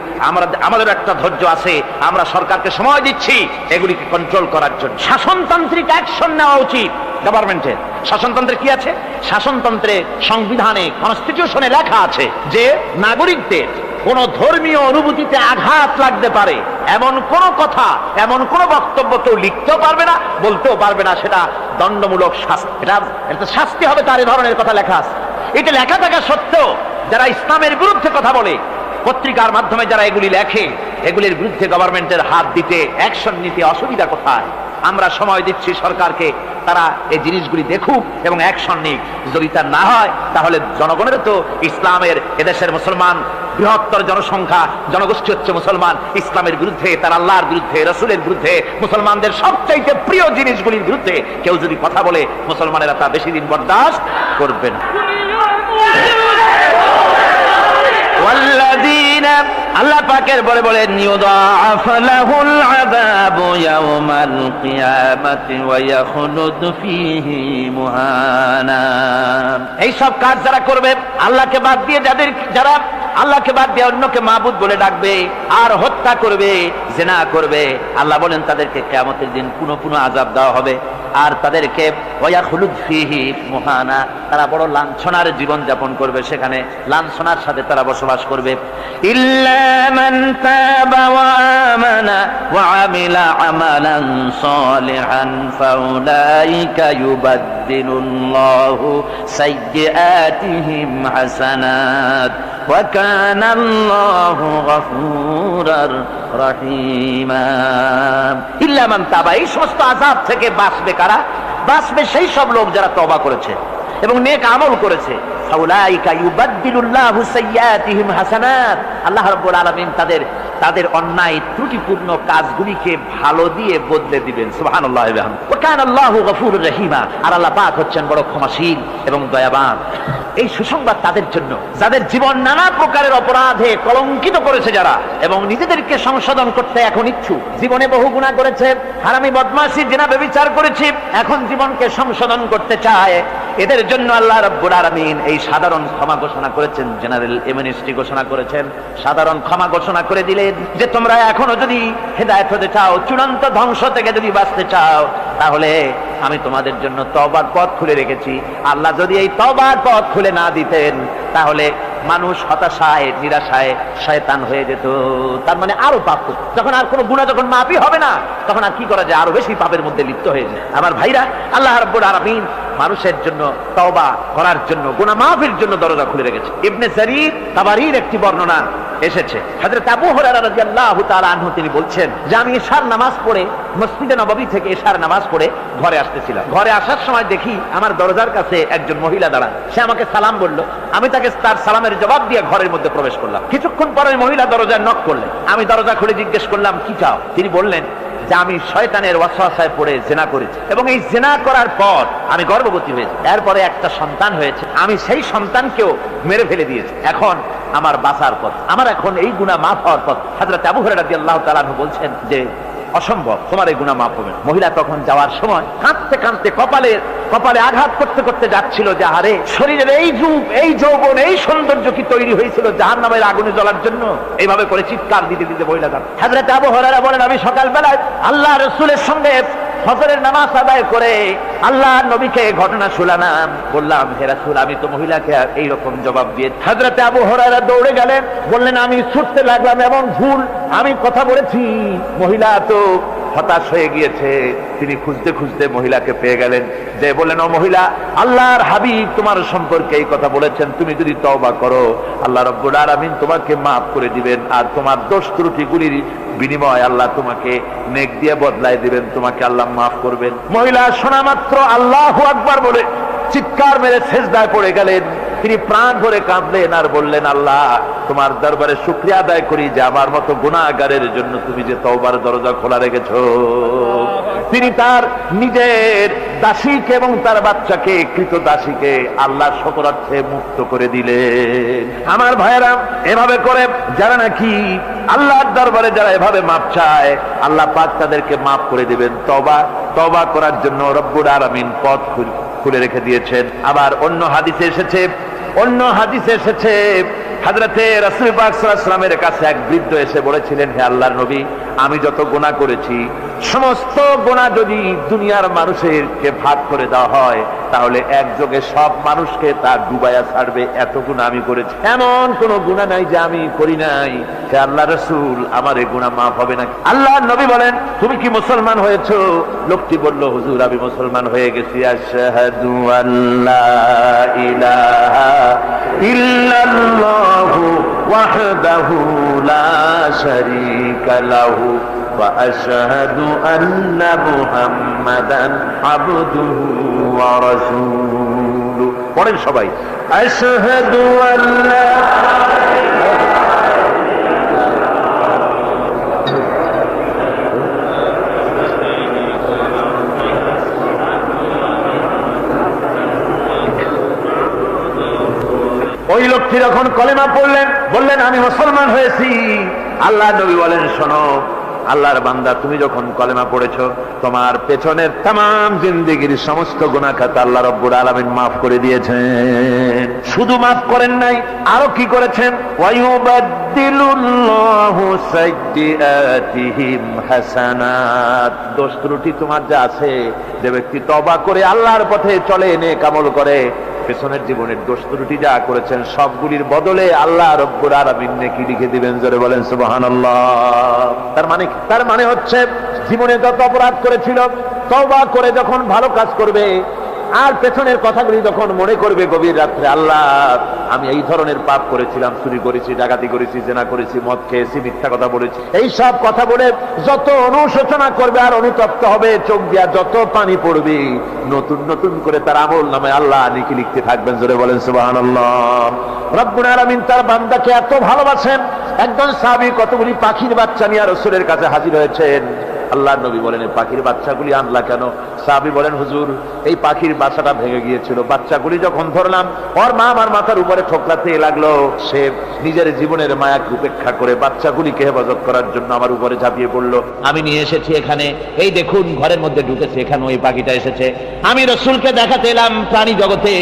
আমাদের একটা ধৈর্য আছে। আমরা সরকারকে সময় দিচ্ছি এগুলিকে কন্ট্রোল করার জন্য। শাসনতান্ত্রিক অ্যাকশন নেওয়া উচিত গভর্নমেন্টের। শাসনতন্ত্রে কি আছে? শাসনতন্ত্রে, সংবিধানে, কনস্টিটিউশনে লেখা আছে যে নাগরিকদের কোন ধর্মীয় অনুভূতিতে আঘাত লাগতে পারে এমন কোন কথা, এমন কোন বক্তব্য কেউ লিখতেও পারবে না, বলতেও পারবে না। সেটা দণ্ডমূলক শাস্তি, এটা শাস্তি হবে। তার এই ধরনের কথা লেখা আছে। এটা লেখা থাকা সত্ত্বেও যারা ইসলামের বিরুদ্ধে কথা বলে, পত্রিকার মাধ্যমে যারা এগুলি লেখে, এগুলির বিরুদ্ধে গভর্নমেন্টের হাত দিতে, অ্যাকশন নিতে অসুবিধা কোথায়? আমরা সময় দিচ্ছি সরকারকে, তারা এই জিনিসগুলি দেখুক এবং অ্যাকশন নিক। যদি তা না হয় তাহলে জনগণের তো ইসলামের, এদেশের মুসলমান বৃহত্তর জনসংখ্যা, জনগোষ্ঠী হচ্ছে মুসলমান। ইসলামের বিরুদ্ধে, তার আল্লাহর বিরুদ্ধে, রসুলের বিরুদ্ধে, মুসলমানদের সবচাইতে প্রিয় জিনিসগুলির বিরুদ্ধে কেউ যদি কথা বলে, মুসলমানেরা তা বেশি দিন বরদাস্ত করবে না। আল্লাহ পাকের বলে বলেন, ইউদাআফ লাহুল আযাবু ইয়াওমাল কিয়ামাতি ওয়া ইয়াখলুদ ফীহি মুহানা। এই সব কাজ যারা করবে, আল্লাহকে বাদ দিয়ে যারা আল্লাহকে বাদ দিয়ে অন্যকে মাবুদ বলে ডাকবে আর হত্যা করবে, জিনা করবে, আল্লাহ বলেন তাদেরকে কিয়ামতের দিন পুনঃ আযাব দেওয়া হবে। আর তাদেরকে ওয়ায়াখলুদ ফীহি মুহানা, তারা বড় লাঞ্ছনার জীবন যাপন করবে, সেখানে লাঞ্ছনার সাথে তারা বসবাস করবে। ইল্লা মান তাবা ওয়া আমানা ওয়া আমিলা আমালান সালিহান ফাউলাইকা ইউবাদদিলুল্লাহু সাইয়্যাতিহিম হাসানাত ওয়া কানা আল্লাহু গফুরার রহিমা। ইল্লা মান তাবা, এই সমস্ত আযাব থেকে বাঁচবে কারা? বাঁচবে সেই সব লোক যারা তওবা করেছে এবং নেক আমল করেছে। ফাউলাইকা ইউবাদদিলুল্লাহু সাইয়্যাতিহিম হাসানাত, আল্লাহ রাব্বুল আলামিন তাদের অন্যায় ত্রুটিপূর্ণ কাজগুলিকে ভালো দিয়ে বদলে দিবেন। সুবহানাল্লাহি ওয়া বিহামদিহি। ওয়া কানা আল্লাহু গফুরুর রহিমা, আর আল্লাহ পাক হচ্ছেন বড় ক্ষমাশীল এবং দয়াবান। এই সুসংবাদ তাদের জন্য যাদের জীবন নানা প্রকারের অপরাধে কলঙ্কিত করেছে যারা, এবং নিজেদেরকে সংশোধন করতে এখন ইচ্ছুক। জীবনে বহু গুনাহ করেছে, হারামি, বদমাশি, জিনা, ব্যভিচার করেছে, এখন জীবনকে সংশোধন করতে চায়। এদের জন্য আল্লাহ রাব্বুল আলামিন এই সাধারণ ক্ষমা ঘোষণা করেছেন, জেনারেল এমনেস্টি ঘোষণা করেছেন। সাধারণ ক্ষমা ঘোষণা করে দিলেন যে তোমরা এখনো যদি হেদায়েত হতে চাও, চূড়ান্ত ধ্বংস থেকে যদি বাঁচতে চাও, তাহলে আমি তোমাদের জন্য তওবার পথ খুলে রেখেছি। আল্লাহ যদি এই তওবার পথ খুলে না দিতেন তাহলে মানুষ হতাশায়, নিরাশায় শয়তান হয়ে যেত। তার মানে আরো পাপ করত। যখন আর কোনো গুনাহ যখন মাফই হবে না, তখন আর কি করা যায়? আরো বেশি পাপের মধ্যে লিপ্ত হয়ে যায়। আমার ভাইরা, আল্লাহ রাব্বুল আলামিন মানুষের জন্য তওবা করার জন্য, গুনাহ মাফের জন্য দরজা খুলে রেখেছে। ইবনে জারীর তাবারীর একটি বর্ণনা এসেছে, হযরত আবু হুরায়রা রাদিয়াল্লাহু তাআলা আনহু তিনি বলছেন যে আমি এশার নামাজ পড়ে, মসজিদে নববী থেকে এশার নামাজ পড়ে ঘরে আসতেছিলাম। ঘরে আসার সময় দেখি আমার দরজার কাছে একজন মহিলা দাঁড়ান। সে আমাকে সালাম বলল, আমি তাকে তার সালামের জবাব দিয়ে ঘরের মধ্যে প্রবেশ করলাম। কিছুক্ষণ পরে মহিলা দরজায় নক করলেন। আমি দরজা খুলে জিজ্ঞেস করলাম, কি চাও? তিনি বললেন যে আমি শয়তানের ওয়াসওয়াসায় পড়ে জিনা করেছি এবং এই জিনা করার পর আমি গর্ভবতী হয়েছি। এরপরে একটা সন্তান হয়েছে, আমি সেই সন্তানকেও মেরে ফেলে দিয়েছি। এখন আমার বাঁচার পথ, আমার এখন এই গুনাহ মাফ হওয়ার পথ। হযরত আবু হুরায়রা রাদিয়াল্লাহু তাআলা আনহু বলছেন যে অসম্ভব, তোমার এই গুনাহ মাফ হবে না। মহিলা তখন যাওয়ার সময় কাঁদতে কাঁদতে কপালে আঘাত করতে করতে যাচ্ছিল যে আরে শরীরের এই রূপ, এই যৌবন, এই সৌন্দর্য কি তৈরি হয়েছিল জাহান্নামের আগুনে জ্বলার জন্য? এইভাবে করে চিৎকার দিতে দিতে মহিলা যান। হযরত আবু হুরায়রা বলেন, আমি সকালবেলায় আল্লাহ রাসূলের সঙ্গে ফজরের নামাজ আদায় করে আল্লাহ নবীকে ঘটনা শুনালাম, বললাম হে রাসূল আমি তো মহিলাকে এইরকম জবাব দিয়ে। হযরতে আবু হুরায়রা দৌড়ে গেলেন, বললেন আমি ছুটতে লাগলাম, এমন ভুল আমি কথা বলেছি। মহিলা তো হতাশ হয়ে গিয়েছে, তিনি খুঁজতে খুঁজতে মহিলাকে পেয়ে গেলেন, যে বললেন ও মহিলা, আল্লাহর হাবিব তোমার সম্পর্কে এই কথা বলেছেন, তুমি যদি তওবা করো আল্লাহ রাব্বুল আলামিন তোমাকে মাফ করে দিবেন, আর তোমার দোষ ত্রুটিগুলির বিনিময় আল্লাহ তোমাকে নেক দিয়ে বদলায় দিবেন, তোমাকে আল্লাহ মাফ করবেন। মহিলা শোনা মাত্র আল্লাহু আকবার বলে চিৎকার মেরে সিজদায় পড়ে গেলেন। তিনি প্রাণ ভরে কাঁদলেন আর বললেন, আল্লাহ তোমার দরবারে শুকরিয়া আদায় করি যে আমার মতো গুনাহগারের জন্য তুমি যে তওবার দরজা খোলা রেখেছো। তিনি তার নিজের দাসীকে এবং তার বাচ্চাকে, কৃতদাসীকে আল্লাহ শকরার্থে মুক্ত করে দিলেন। আমার ভাইয়েরা, এভাবে করে যারা নাকি আল্লাহর দরবারে যারা এভাবে মাপ চায় আল্লাহ পাক তাদেরকে মাফ করে দিবেন। তওবা করার জন্য রব্বুল আলামিন পথ খুলে রেখে দিয়েছেন। আবার অন্য হাদিসে এসেছে হযরতে রাসূল পাক সাল্লাল্লাহু আলাইহি ওয়াসাল্লামের কাছে এক বৃদ্ধ এসে বলেছিলেন, হে আল্লাহর নবী, আমি যত গুনাহ করেছি সমস্ত গুনাহ যদি দুনিয়ার মানুষেরকে ভাগ করে দেওয়া হয় তাহলে একযোগে সব মানুষকে তা ডুবাইয়া ছাড়বে, এত গুনাহ আমি করেছি, এমন কোন গুনাহ নাই যে আমি করি নাই। হে আল্লাহর রাসূল, আমার এই গুনাহ মাফ হবে না? আল্লাহর নবী বলেন, তুমি কি মুসলমান হয়েছো? লোকটি বলল, হুজুর আমি মুসলমান হয়ে গেছি। আশহাদু আল্লা ইলাহা ইল্লাল্লাহু ওয়াহদাহু লা শারীকা লাহু ওয়া আশহাদু আন্না মুহাম্মাদান আবদুহু ওয়া রাসূলুহু। পড়েন সবাই, আশহাদু আল্লা ওই লোকটি যখন কলেমা পড়লেন, বললেন আমি মুসলমান হয়েছি। আল্লাহ নবী বলেন, শোনো আল্লাহর বান্দা, তুমি যখন কলেমা পড়েছো তোমার পেছনের তামাম জিন্দেগির সমস্ত গুনাহ খাতা আল্লাহ রাব্বুল আলামিন মাফ করে দিয়েছেন। শুধু মাফ করেন নাই, আরো কি করেছেন? ওয়ায়ুবাদদিলুল্লাহু সাইয়্যাতিহিম হাসানাত। দোষ ত্রুটি তোমার যা আছে, যে ব্যক্তি তওবা করে আল্লাহর পথে চলে, নেক আমল করে, পেছনের জীবনের দোষ ত্রুটি যা করেছেন সবগুলির বদলে আল্লাহ রব্বুল আলামিন নেকি লিখে দিবেন। জোরে বলেন সুবহানাল্লাহ। তার মানে হচ্ছে জীবনে যত অপরাধ করেছিল তওবা করে যখন ভালো কাজ করবে আর পেছনের কথাগুলি যখন মনে করবে গভীর রাত্রে, আল্লাহ আমি এই ধরনের পাপ করেছিলাম, চুরি করেছি, ডাকাতি করেছি, জেনা করেছি, মদ খেয়েছি, মিথ্যা কথা বলেছি, এই সব কথা বলে যত অনুশোচনা করবে আর অনুতপ্ত হবে, চোখ দিয়া যত পানি পড়বে, নতুন নতুন করে তার আমল নামে আল্লাহ নেকি লিখতে থাকবেন। জোরে বলেন সুবহানাল্লাহ। রব্বুল আলামিন তার বান্দাকে এত ভালোবাসেন। একজন সাহাবী কতগুলি পাখির বাচ্চা নিয়ে রাসূলের কাছে হাজির হয়েছেন। আল্লাহর নবী বলেন, এই পাখির বাচ্চাগুলি আনলা কেন? সাহাবী বলেন, হুজুর এই পাখির বাসাটা ভেঙে গিয়েছিল, বাচ্চাগুলি যখন ধরলাম ওর মা আমার মাথার উপরে ঠোকরাতে লাগলো, সে নিজের জীবনের মায়াকে উপেক্ষা করে বাচ্চাগুলিকে হেফাজত করার জন্য আমার উপরে ঝাঁপিয়ে পড়লো। আমি নিয়ে এসেছি এখানে, এই দেখুন ঘরের মধ্যে ঢুকেছে, এখানে ওই পাখিটা এসেছে। আমি রাসূলকে দেখাতে এলাম প্রাণী জগতে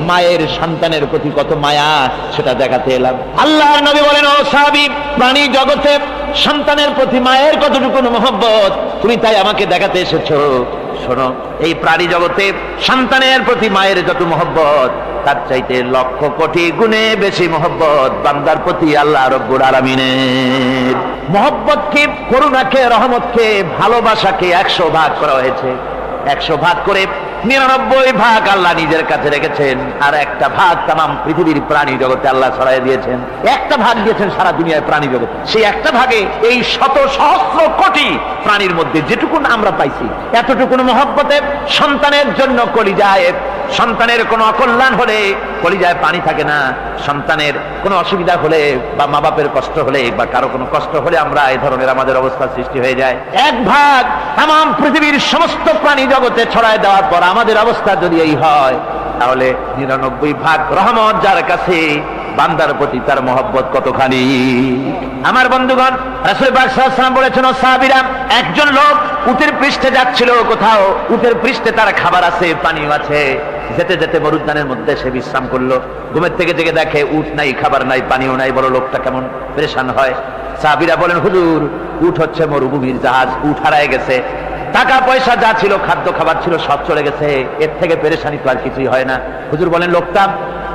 মায়ের সন্তানের প্রতি কত মায়া, সেটা দেখাতে এলাম। আল্লাহর নবী বলেন, ও সাহাবী, প্রাণী জগতে সন্তানের প্রতি মায়ের কতটুকু মহব্বত তুমি তাই আমাকে দেখাতে এসেছো। শোনো, এই প্রাণী জগতে সন্তানের প্রতি মায়ের যত মহব্বত তার চাইতে লক্ষ কোটি গুণে বেশি মহব্বত বান্দার প্রতি আল্লাহ রব্বুল আলামিনের। মহব্বতকে, করুণাকে, রহমতকে, ভালোবাসাকে 100 ভাগ করা হয়েছে। 100 ভাগ করে 99 ভাগ আল্লাহ নিজের কাছে রেখেছেন, আর একটা ভাগ তামাম পৃথিবীর প্রাণী জগতে আল্লাহ ছড়াই দিয়েছেন। একটা ভাগ দিয়েছেন সারা দুনিয়ায় প্রাণী জগতে। সেই একটা ভাগে এই শত সহস্র কোটি প্রাণীর মধ্যে যেটুকুন আমরা পাইছি, এতটুকুন মহব্বতে সন্তানের জন্য কলিজায়, সন্তানের কোনো অকল্যাণ হলে কলিজায় পানি থাকে না, সন্তানের কোনো অসুবিধা হলে বা মা বাপের কষ্ট হলে বা কারো কোনো কষ্ট হলে আমরা এই ধরনের আমাদের অবস্থা সৃষ্টি হয়ে যায়। এক ভাগ তামাম পৃথিবীর সমস্ত প্রাণী জগতে ছড়ায় দেওয়ার পর আমাদের অবস্থা যদি এই হয়, তাহলে 99 ভাগ রহমত যার কাছে, বান্দার প্রতি তার মহব্বত কতখানি। আমার বন্ধুগণ, রাসূল পাক সাল্লাল্লাহু আলাইহি ওয়াসাল্লাম বলেছেন, ও সাহাবীরা, একজন লোক উটের পৃষ্ঠে যাচ্ছিল কোথাও, উটের পৃষ্ঠে তার খাবার আছে, পানিও আছে, যেতে যেতে মরুদ্যানের মধ্যে সে বিশ্রাম করলো। ঘুমের থেকে জেগে দেখে উট নাই, খাবার নাই, পানিও নাই, বড় লোকটা কেমন পেরেশান হয়। সাহাবীরা বলেন, হুজুর উট হচ্ছে মরুভূমির জাহাজ, উট হারায় গেছে। টাকা পয়সা যা ছিল, খাদ্য খাবার ছিল, সব চলে গেছে। এর থেকে পেরেশানি তো আর কিছুই হয় না। হুজুর বলেন, লোকটা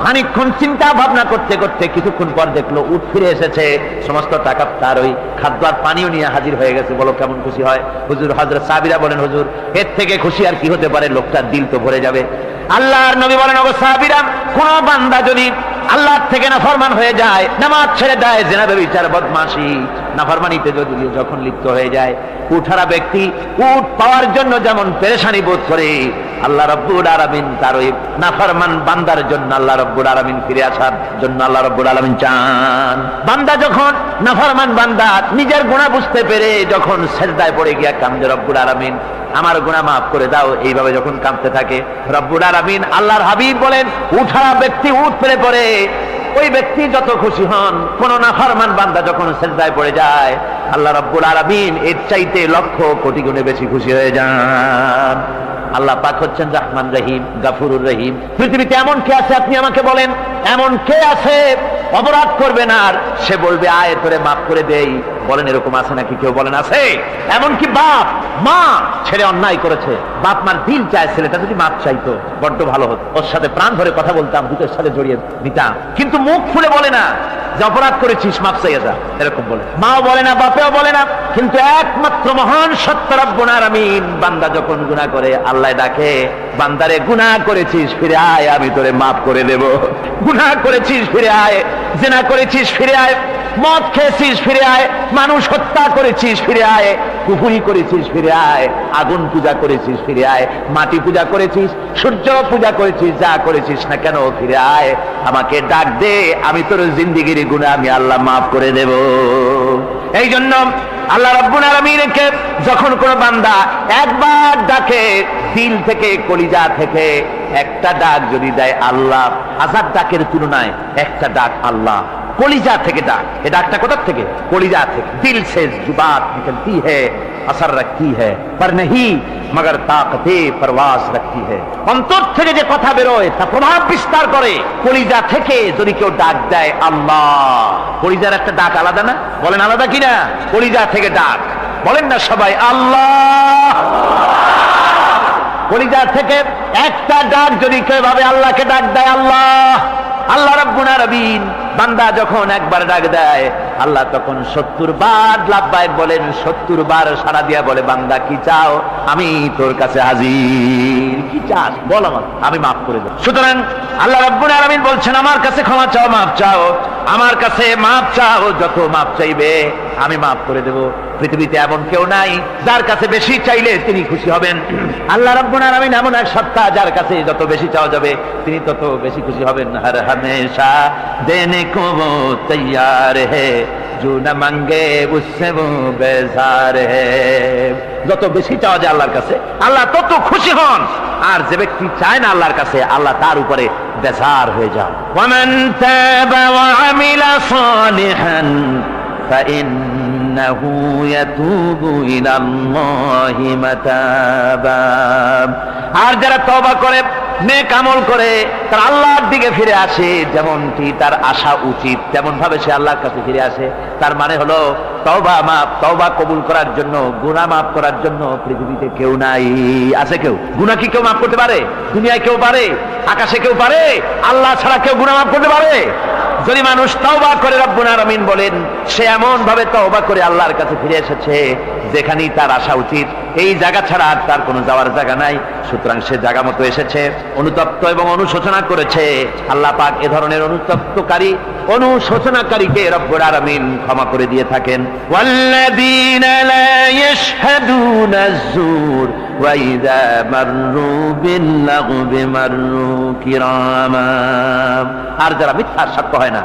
খানিকক্ষণ চিন্তা ভাবনা করতে করতে কিছুক্ষণ পর দেখলো উঠ ফিরে এসেছে, সমস্ত টাকা তার ওই খাদ্য আর পানীয় নিয়ে হাজির হয়ে গেছে। বলো কেমন খুশি হয়? হুজুর হযরত সাহাবীরা বলেন, হুজুর এর থেকে খুশি আর কি হতে পারে? লোকটার দিল তো ভরে যাবে। আল্লাহর নবী বলেন, ওগো সাহাবীরা, কোন বান্দা যদি আল্লাহর থেকে নাফরমান হয়ে যায়, নামাজ ছেড়ে দেয়, জিনা ব্যভিচার বদমাশি নাফরমানিতে যদি যখন লিপ্ত হয়ে যায়, উঠারা ব্যক্তি উট পাওয়ার জন্য যেমন পেরেশানি বোধ করে, আল্লাহ রাব্বুল আলামিন তার ওই নাফরমান বান্দার জন্য আল্লাহ রাব্বুল আলামিন ফিরে আসার জন্য আল্লাহ রাব্বুল আলামিন চান। বান্দা যখন নাফরমান বান্দা নিজের গুনাহ বুঝতে পেরে যখন সিজদায় পড়ে গিয়া কান্দে, রব্বুল আলামিন আমার গুনাহ মাফ করে দাও, এইভাবে যখন কাঁদতে থাকে, রব্বুল আলামিন আল্লাহর হাবিব বলেন, উঠারা ব্যক্তি উঠ ফেলে পড়ে, ওই ব্যক্তি যত খুশি হন। কোন নাফরমান বান্দা যখন সিজদায় পড়ে যায়, আল্লাহ রাব্বুল আলামিন এর চাইতে লক্ষ কোটি গুণে বেশি খুশি হয়ে যান। আল্লাহ পাক হচ্ছেন রহমান রহিম, গাফুরুর রহিম। পৃথিবীতে এমন কে আছে আপনি আমাকে বলেন? এমন কে আছে অপরাধ করবে না আর সে বলবে আয় তোরে মাফ করে দেই? বলেন এরকম আছে নাকি? কেউ বলেন আছে? এমনকি বাপ মা ছেলে অন্যায় করেছে, বাপ মার দিল চায় ছেলেটা যদি মাপ চাইতো বড্ড ভালো হতো, ওর সাথে প্রাণ ভরে কথা বলতাম, দুটোর সাথে জড়িয়ে দিতাম। কিন্তু মুখ খুলে বলে না যে অপরাধ করেছিস মাপ চাইয়া যা, এরকম বলে। মাও বলে না, বাপেও বলে না। কিন্তু একমাত্র মহান সত্য রব্বুল আলামিন বান্দা যখন গুনাহ করে, আল্লাহ ডাকে, বান্দারে গুনাহ করেছিস ফিরে আয়, আমি তোরে মাফ করে দেব। গুনাহ করেছিস ফিরে আয়, জিনা করেছিস ফিরে আয়, মদ খেয়েছিস ফিরে আয়, মানুষ হত্যা করেছিস ফিরে আয়, কুফরি করেছিস ফিরে আয়, আগুন পূজা করেছিস ফিরে আয়, মাটি পূজা করেছিস, সূর্য পূজা করেছিস, যা করেছিস না কেন ফিরে আয়, আমাকে ডাক দে, আমি তোর জিন্দেগির গুনাহ আমি আল্লাহ মাফ করে দেব। এই জন্য আল্লাহ রাব্বুল আলামিনকে যখন কোন বান্দা একবার ডাকে, দিল থেকে কলিজা থেকে একটা ডাক যদি দেয় আল্লাহ, হাজার ডাকের তুলনায় একটা ডাক আল্লাহ, কলিজা থেকে ডাক। এই ডাকটা কোথা থেকে? কলিজা থেকে। দিল से जो बात निकलती है असर रखती है पर नहीं मगर ताकते परवास रखती है। অন্তর থেকে যে কথা বেরোয় তা প্রভাব বিস্তার করে। কলিজা থেকে যদি কেউ ডাক দেয় আল্লাহ, কলিজার একটা ডাক আলাদা না? বলেন আলাদা কিনা? কলিজা থেকে ডাক বলেন না সবাই আল্লাহ। কলিজা থেকে একটা ডাক যদি কেউ ভাবে আল্লাহকে ডাক দেয় আল্লাহ, আল্লাহ রাব্বুল আলামিন বান্দা যখন একবার ডাক দেয়, আল্লাহ তখন 70 বার লাব্বাইক বলেন, 70 বার সাড়া দিয়া বলে, বান্দা কি চাও? আমি তোর কাছে হাজির। কি চাস বল, আমার আমি মাফ করে দেব। সুতরাং আল্লাহ রাব্বুল আলামিন বলছেন, আমার কাছে ক্ষমা চাও, মাফ চাও, আমার কাছে মাফ চাও, যত মাফ চাইবে আমি মাফ করে দেব। পৃথিবীতে এমন কেউ নাই যার কাছে বেশি চাইলে তিনি খুশি হবেন। আল্লাহ রাব্বুল আলামিন এমন এক সত্তা যার কাছে যত বেশি চাওয়া যাবে তিনি তত বেশি খুশি হবেন। হর হমেশা দেনে को वो तैयार है जो न मांगे उससे वो बेजार है। যত বেশি চাওয়া যায় আল্লাহর কাছে আল্লাহ তত খুশি হন, আর যে ব্যক্তি চায় না আল্লাহর কাছে আল্লাহ তার উপরে বেজার হয়ে যান। ওয়ামান তাবা ওয়া আমিলা সালিহান ফাইন্নাহু ইয়াতুবু ইলাল্লাহি মাতাবা। আর যারা তওবা করে, নেক আমল করে, তার আল্লাহর দিকে ফিরে আসে, যেমনটি তার আশা উচিত তেমন ভাবে সে আল্লাহর কাছে ফিরে আসে। তার মানে হলো তওবা মাফ, তওবা কবুল করার জন্য, গুনাহ মাফ করার জন্য পৃথিবীতে কেউ নাই। আছে কেউ? গুনাহ কি কেউ মাফ করতে পারে? দুনিয়ায় কেউ পারে? আকাশে কেউ পারে? আল্লাহ ছাড়া কেউ গুনাহ মাফ করতে পারে? যদি মানুষ তওবা করে, রব্বুল আলামিন বলেন সে এমন ভাবে তওবা করে আল্লাহর কাছে ফিরে এসেছে যেখানেই তার আসা উচিত, এই জায়গা ছাড়া আর তার কোনো যাওয়ার জায়গা নাই। সুতরাং সে জায়গা মতো এসেছে, অনুতপ্ত এবং অনুশোচনা করেছে। আল্লাহ পাক এ ধরনের অনুতপ্তকারী, অনুশোচনাকারীকে রব্বুল আলামিন ক্ষমা করে দিয়ে থাকেন। ওয়াল্লাযীনা লা ইয়াশহাদুনা আয-যুর ওয়া ইযা মাররু বিল-লাগবি মাররু কিরামা। আর যারা মিথ্যার সাক্ষ্য হয় না,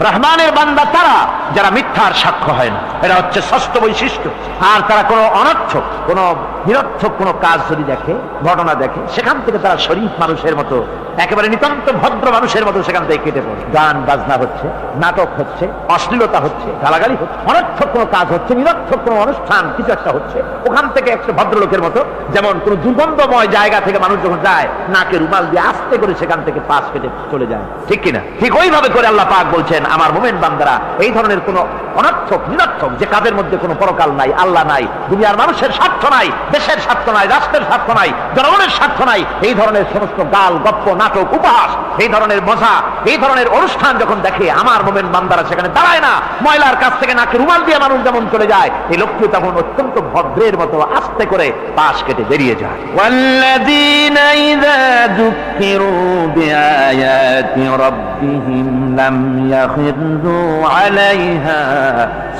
রহমানের বান্দা তারা যারা মিথ্যার সাক্ষ্য হয় না, এটা হচ্ছে ষষ্ঠ বৈশিষ্ট্য। আর তারা কোনো অনর্থক, কোনো নিরর্থক কোনো কাজ যদি দেখে, ঘটনা দেখে, সেখান থেকে তারা শরীফ মানুষের মতো, একেবারে নিতান্ত ভদ্র মানুষের মতো সেখান থেকে কেটে পড়ে। গান বাজনা হচ্ছে, নাটক হচ্ছে, অশ্লীলতা হচ্ছে, গালাগালি হচ্ছে, অনর্থক কোনো কাজ হচ্ছে, নিরর্থক কোনো অনুষ্ঠান কিছু একটা হচ্ছে, ওখান থেকে একটা ভদ্রলোকের মতো, যেমন কোন দুর্গন্ধময় জায়গা থেকে মানুষ যখন যায় নাকে রুমাল দিয়ে আস্তে করে সেখান থেকে পাশ কেটে চলে যায়, ঠিক কিনা? ঠিক ওইভাবে করে আল্লাহ পাক বলছেন, আমার মুমিন বান্দারা এই ধরনের কোন অনর্থক, নিরর্থক যে কাজের মধ্যে কোনো পরকাল নাই, আল্লাহ নাই, দুনিয়ার মানুষের স্বার্থ নাই, দেশের স্বার্থ নাই, রাষ্ট্রের স্বার্থ নাই, জনগণের স্বার্থ নাই। এই ধরনের সমস্ত গাল গপ্প নাটক উপহাস, এই ধরনের মজা, এই ধরনের অনুষ্ঠান যখন দেখে আমার মোমেন বান্দারা সেখানে দাঁড়ায় না। ময়লার কাছ থেকে নাকে রুমাল দিয়ে মানুষ যেমন চলে যায়, এই লোকটি তখন অত্যন্ত ভদ্রের মতো আস্তে করে পাশ কেটে বেরিয়ে যায়। ওয়াল্লাযীনা ইযা যুক্কিরু বিআয়াতি রাব্বিহিম লাম ইয়াখিরু আলাইহা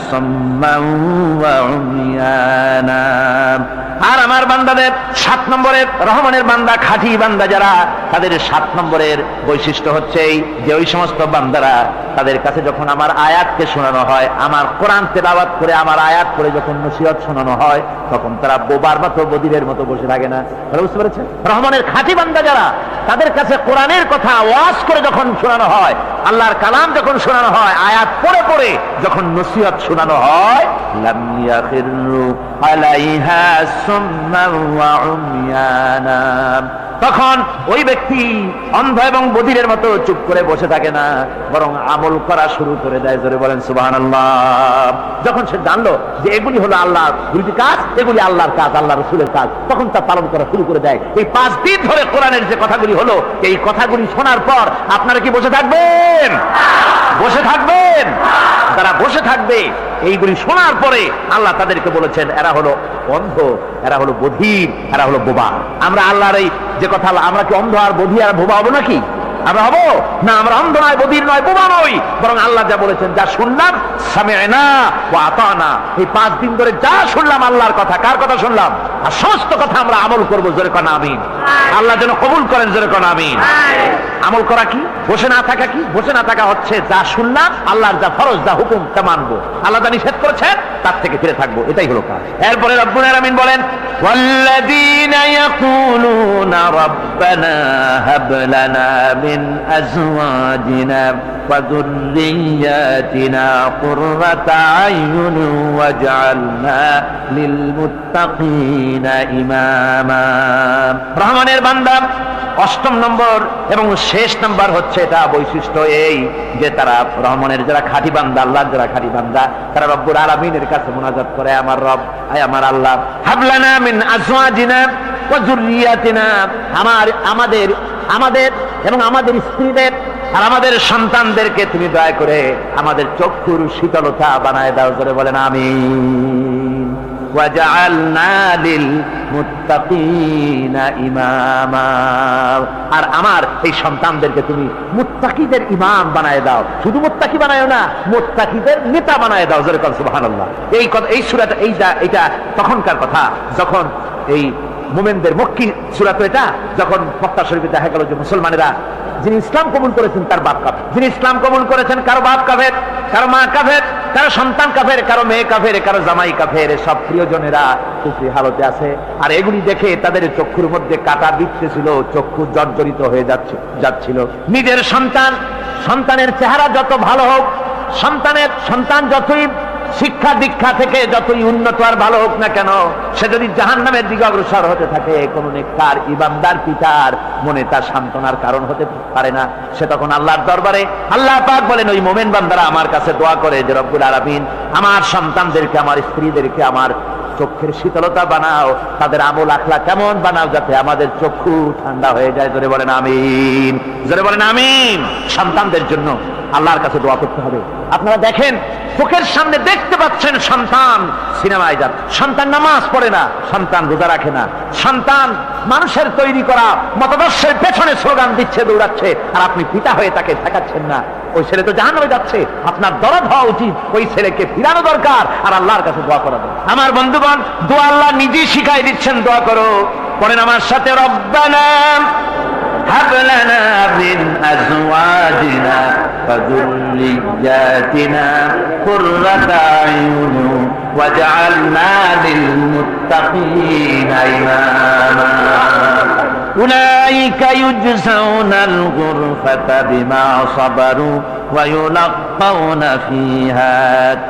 সাম্মান ওয়া উমিয়ানা। আর আমার বান্দাদের 7 নম্বরের রহমানের বান্দা, খাঁটি বান্দা যারা, তাদের 7 নম্বরের বৈশিষ্ট্য হচ্ছে এই যে ওই সমস্ত বান্দারা তাদের কাছে যখন আমার আয়াতকে শোনানো হয়, আমার কোরআন তেলাওয়াত করে আমার আয়াত করে যখন নসিহত শোনানো হয়, তখন তারা বোবার মতো বধিরের মতো বসে থাকে না। বুঝতে পেরেছেন? রহমানের খাঁটি বান্দা যারা, তাদের কাছে কোরআনের কথা ওয়াজ করে যখন শোনানো হয়, আল্লাহর কালাম যখন শোনানো হয়, আয়াত পড়ে পড়ে যখন নসিহত শোনানো হয়, লাম ইয়াখিরু আলাইহা সুম্মান ওয়া উমিয়ানা, তখন ওই ব্যক্তি অন্ধ এবং বধিরের মতো চুপ করে বসে থাকে না, বরং আমল করা শুরু করে দেয়। জোরে বলেন সুবহানাল্লাহ। যখন সে জানলো যে এগুলি হলো আল্লাহর দুইটি কাজ, এগুলি আল্লাহর কাজ, আল্লাহ রাসূলের কাজ, তখন তা পালন করা শুরু করে দেয়। এই 5 দিন ধরে কোরআনের যে কথাগুলি হলো, এই কথাগুলি শোনার পর আপনারা কি বসে থাকবেন? বসে থাকবেন? তারা বসে থাকবে। এইগুলি শোনার পরে আল্লাহ তাদেরকে বলেছেন এরা হলো অন্ধ, এরা হলো বধির, এরা হলো বোবা। আমরা আল্লাহর এই যে কথা, আমরা কি অন্ধ আর বধির আর বোবা হবো নাকি? আমরা হবো না। আমরা অন্ধ নয়, বধির নয়, বোবা নই, বরং আল্লাহ যা বলেছেন, যা শুনলাম সামি'না ওয়া আতানা, এই 5 দিন ধরে যা শুনলাম আল্লাহর কথা, কার কথা শুনলাম? আর সমস্ত কথা আমরা আমল করবো। জোরে কোন আমিন। আল্লাহ যেন কবুল করেন। জোরে কোন আমিন। আমল করা কি? বসে না থাকা কি? বসে না থাকা হচ্ছে যা শুনলাম, আল্লাহর যা ফরজ, যা হুকুম, তা মানবো। আল্লাহ যা নিষেধ করেছেন তার থেকে ফিরে থাকবো, এটাই হলো কাজ। এরপরে রব্বুল আলামিন বলেন, ওয়াল্লাযীনা ইয়াকুলুনা রাব্বানা হাব লানা মিন আজওয়াজিনা ওয়া যুররিয়্যাতিনা কুররাতা আয়ুন ওয়াজআলনা লিল মুত্তাকিনা ইমামা। রহমানের বান্দা 8 নম্বর এবং শেষ নাম্বার হচ্ছে এটা বৈশিষ্ট্য এই যে তারা রহমানের যারা খাঁটি বান্দা, আল্লাহর যারা খাঁটি বান্দা, তারা রব্বুল আলামিনের কাছে মুনাজাত করে, আমার রব, আয় আমার আল্লাহ, হাবলানা মিন আজওয়াজিনা ওয়া যুররিয়াতিনা, আমাদের এবং আমাদের স্ত্রীদের আর আমাদের সন্তানদেরকে তুমি দয়া করে আমাদের চক্ষুর শীতলতা বানায় দাও। জোরে বলেন আমিন। ওয়াজআলনা লিল মুত্তাকিনা ইমামা, আর আমার এই সন্তানদেরকে তুমি মুত্তাকিদের ইমাম বানায় দাও। শুধু মুত্তাকি বানায়ও না, মুত্তাকিদের নেতা বানায় দাও। জোরে বলেন সুবহানাল্লাহ। এই কথা, এই সূরাটা, এইটা তখনকার কথা যখন এই মুমিনদের মক্কি সূরা। তো এটা যখন মক্কা শরীফে দেখা গেল যে মুসলমানেরা, যিনি ইসলাম কবুল করেছেন তার বাপ কাফের, যিনি ইসলাম কবুল করেছেন কারো বাপ কাফের, কারো মা কাফের, কারো সন্তান কাফের, কারো মেয়ে কাফের, কারো জামাই কাফের, সব প্রিয়জনেরা কুফরি হালতে আছে। আর এগুলি দেখে তাদের চক্ষুর মধ্যে কাঁটা বিঁধতেছিল, চক্ষু জর্জরিত হয়ে যাচ্ছিল। নিজের সন্তানের চেহারা যত ভালো হোক, সন্তান যতই শিক্ষা দীক্ষা থেকে যতই উন্নত আর ভালো হোক না কেন, সে যদি জাহান্নামের দিকে অগ্রসর হতে থাকে, কোন নেককার ইমানদার পিতার মনে তার সান্ত্বনার কারণ হতে পারে না। সে তখন আল্লাহর দরবারে, আল্লাহ পাক বলেন ওই মোমেন বান্দারা আমার কাছে দোয়া করে যে রব্বুল আলামিন আমার সন্তানদেরকে, আমার স্ত্রীদেরকে আমার চোখের শীতলতা বানাও, তাদের আমল আখলা কেমন বানাও, যাতে আমাদের চক্ষু ঠান্ডা হয়ে যায়। জোরে বলেন আমিন। জোরে বলেন আমিন। সন্তানদের জন্য আল্লাহর কাছে দোয়া করতে হবে। আপনারা দেখেন, চোখের সামনে দেখতে পাচ্ছেন সন্তান সিনেমায় যান, সন্তান নামাজ পড়ে না, সন্তান রোজা রাখে না, সন্তান মানুষের তৈরি করা মতাদর্শের পেছনে স্লোগান দিচ্ছে, দৌড়াচ্ছে, আর আপনি পিতা হয়ে তাকে ঠেকাচ্ছেন না। ওই ছেলে তো জাহান্নামে যাচ্ছে, আপনার দরদ হওয়া উচিত, ওই ছেলেকে ফিরানো দরকার, আর আল্লাহর কাছে দোয়া করা দরকার। আমার বন্ধুগণ, দোয়া আল্লাহ নিজেই শিখাই দিচ্ছেন, দোয়া করো। পড়েন আমার সাথে, রব্বানা হাব লানা মিন আজওয়াজিনা ওয়া যুররিয়্যাতিনা কুররাতা আয়ুন ওয়াজআলনা লিল মুত্তাকিনা ইমামা। উলাইকা ইউজসাউনাল গুরফাতা বিমা সাবারু ওয়া ইউলাক্কাউনা ফিহা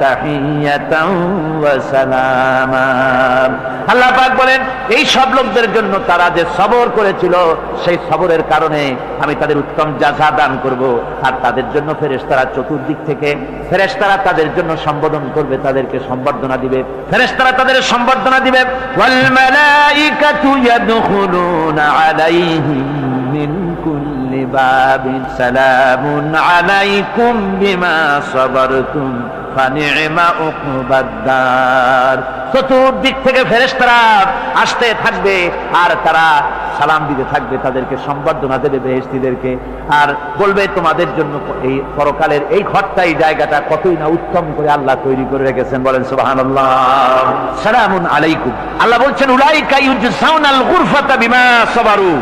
তাহিয়াতাও ওয়া সালামা। আল্লাহ পাক বলেন এই সব লোকদের জন্য তারা যে সবর করেছিল সেই সবরের কারণে আমি তাদের উত্তম জাযা দান করব। আর তাদের জন্য ফেরেশতারা চতুর্দিক থেকে ফেরেশতারা তাদের জন্য সম্বোধন করবে, তাদেরকে সম্বর্ধনা দিবে, ফেরেশতারা তাদের সম্বর্ধনা দিবে। ওয়াল মালাইকাতু ইয়াদখুলুনা আলাইহিম মিন কুল্লি বাবিন সালামুন আলাইকুম বিমা সাবারতুম ফানি'মা উকবাদ-দার। চতুর্দিক থেকে ফেরেশতারা আসতে থাকবে আর তারা সালাম দিতে থাকবে, তাদেরকে সম্বর্ধনা দেবে বেহেশতীদেরকে, আর বলবে তোমাদের জন্য এই পরকালের এই ঘরটা, এই জায়গাটা কতই না উত্তম করে আল্লাহ তৈরি করে রেখেছেন। বলেন সুবহানাল্লাহ। সালামুন আলাইকুম। আল্লাহ বলছেন উলাইকা ইউজসাউনাল গুরফাতা বিমা সাবারু,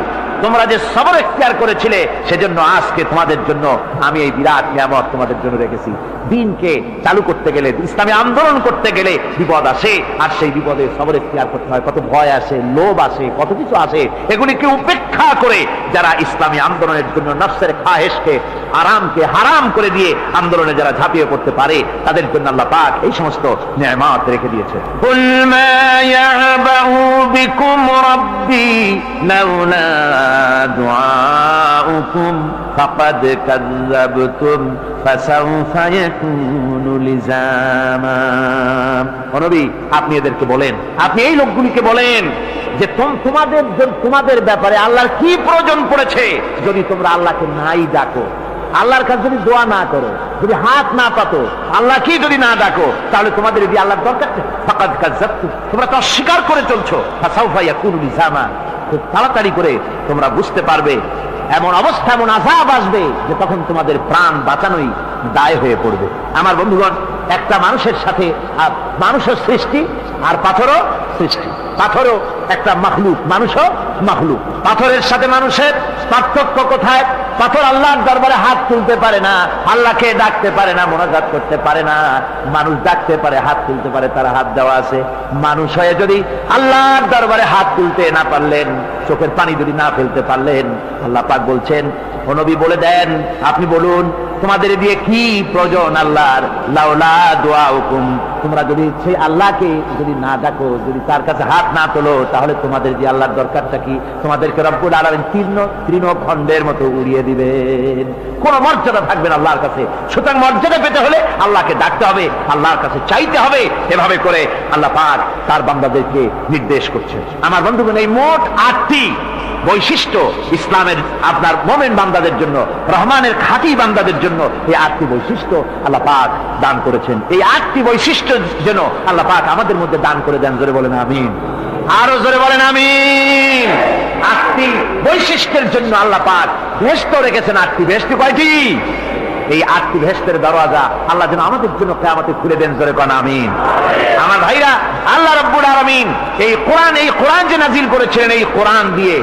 তোমরা যে সবর ইখতিয়ার করেছিলে সেজন্য আজকে তোমাদের জন্য আমি এই বিরাট নিয়ামত তোমাদের জন্য রেখেছি। দিনকে চালু করতে গেলে, ইসলামী আন্দোলন করতে গেলে বিপদ আসে, আর সেই বিপদে সবর ইখতিয়ার করতে হয়। কত ভয় আসে, লোভ আসে, কত কিছু আসে। এগুলিকে উপেক্ষা করে যারা ইসলামী আন্দোলনের জন্য নফসের খাহেশকে, আরামকে হারাম করে দিয়ে আন্দোলনে যারা ঝাঁপিয়ে পড়তে পারে তাদের জন্য আল্লাহ পাক এই সমস্ত নিয়ামত রেখে দিয়েছে। কুল মা ইয়াবাউ বিকুম রাব্বি লাউলা দুআউকুম ফাকাদ কাযাবতুম ফাসাউফা ইয়াকুনু লিজামা। নবী আপনি এদেরকে বলেন, আপনি এই লোকগুলিকে বলেন যে তোমাদের ব্যাপারে আল্লাহর কি প্রয়োজন পড়েছে যদি তোমরা আল্লাহকে নাই ডাকো, আল্লাহর কাছে যদি দোয়া না করো, যদি হাত না পাতো, আল্লাহ কি যদি না ডাকো, তাহলে তোমাদের যদি আল্লাহর দরকার ফাকাদ কাযাবতুম, তোমরা তো অস্বীকার করে চলছো। ফাসাউফা ইয়াকুনু লিজামা, খুব তাড়াতাড়ি করে তোমরা বুঝতে পারবে, এমন অবস্থা, এমন আযাব আসবে যে তখন তোমাদের প্রাণ বাঁচানোই দায় হয়ে পড়বে। আমার বন্ধুগণ, একটা মানুষের সাথে মানুষের সৃষ্টি আর পাথরও সৃষ্টি, পাথরও একটা মাখলুক, মানুষও মাখলুক। পাথরের সাথে মানুষের পার্থক্য কোথায়? পাথর আল্লাহর দরবারে হাত তুলতে পারে না, আল্লাহকে ডাকতে পারে না, মোনাজাত করতে পারে না। মানুষ ডাকতে পারে, হাত তুলতে পারে, তার হাত দেওয়া আছে। মানুষ হয়ে যদি আল্লাহর দরবারে হাত তুলতে না পারলেন, চোখের পানি যদি না ফেলতে পারলেন, আল্লাহ পাক বলছেন, ও নবী বলে দেন, আপনি বলুন তোমাদের দিয়ে কি প্রয়োজন আল্লাহর? লাউলা দুআউকুম, তোমরা যদি সেই আল্লাহকে যদি না ডাকো, যদি তার কাছে হাত না তোলো, তাহলে তোমাদের যে আল্লাহর দরকারটা কি? তোমাদেরকে রব্বুল আলামিন তৃণখণ্ডের মতো উড়িয়ে দিবেন, কোন মর্যাদা থাকবে না আল্লাহর কাছে। সুতরাং মর্যাদা পেতে হলে আল্লাহকে ডাকতে হবে, আল্লাহর কাছে চাইতে হবে। এভাবে করে আল্লাহ পাক তার বান্দাদেরকে নির্দেশ করছে। আমার বন্ধুগণ, এই মোট 8টি বৈশিষ্ট্য ইসলামের আপনার মুমিন বান্দাদের জন্য, রহমানের খাঁটি বান্দাদের জন্য এই 8টি বৈশিষ্ট্য আল্লাহ পাক দান করেছেন। এই 8টি বৈশিষ্ট্য যেন আল্লাহ পাক আমাদের মধ্যে দান করে দেন। জোরে বলেন আমিন, আরো জোরে বলেন আমিন। 8টি বৈশিষ্ট্যের জন্য আল্লাহ পাক বেহেশত রেখেছেন। 8টি বেহেশত কয়টি? এই 8টি বেহেশতের দরওয়াজা আল্লাহ যেন আমাদের জন্য কিয়ামতে খুলে দেন। জোরে বলেন আমিন। আমার ভাইরা, আল্লাহ রাব্বুল আলামিন এই কোরআন যে নাজিল করেছিলেন, এই কোরআন দিয়ে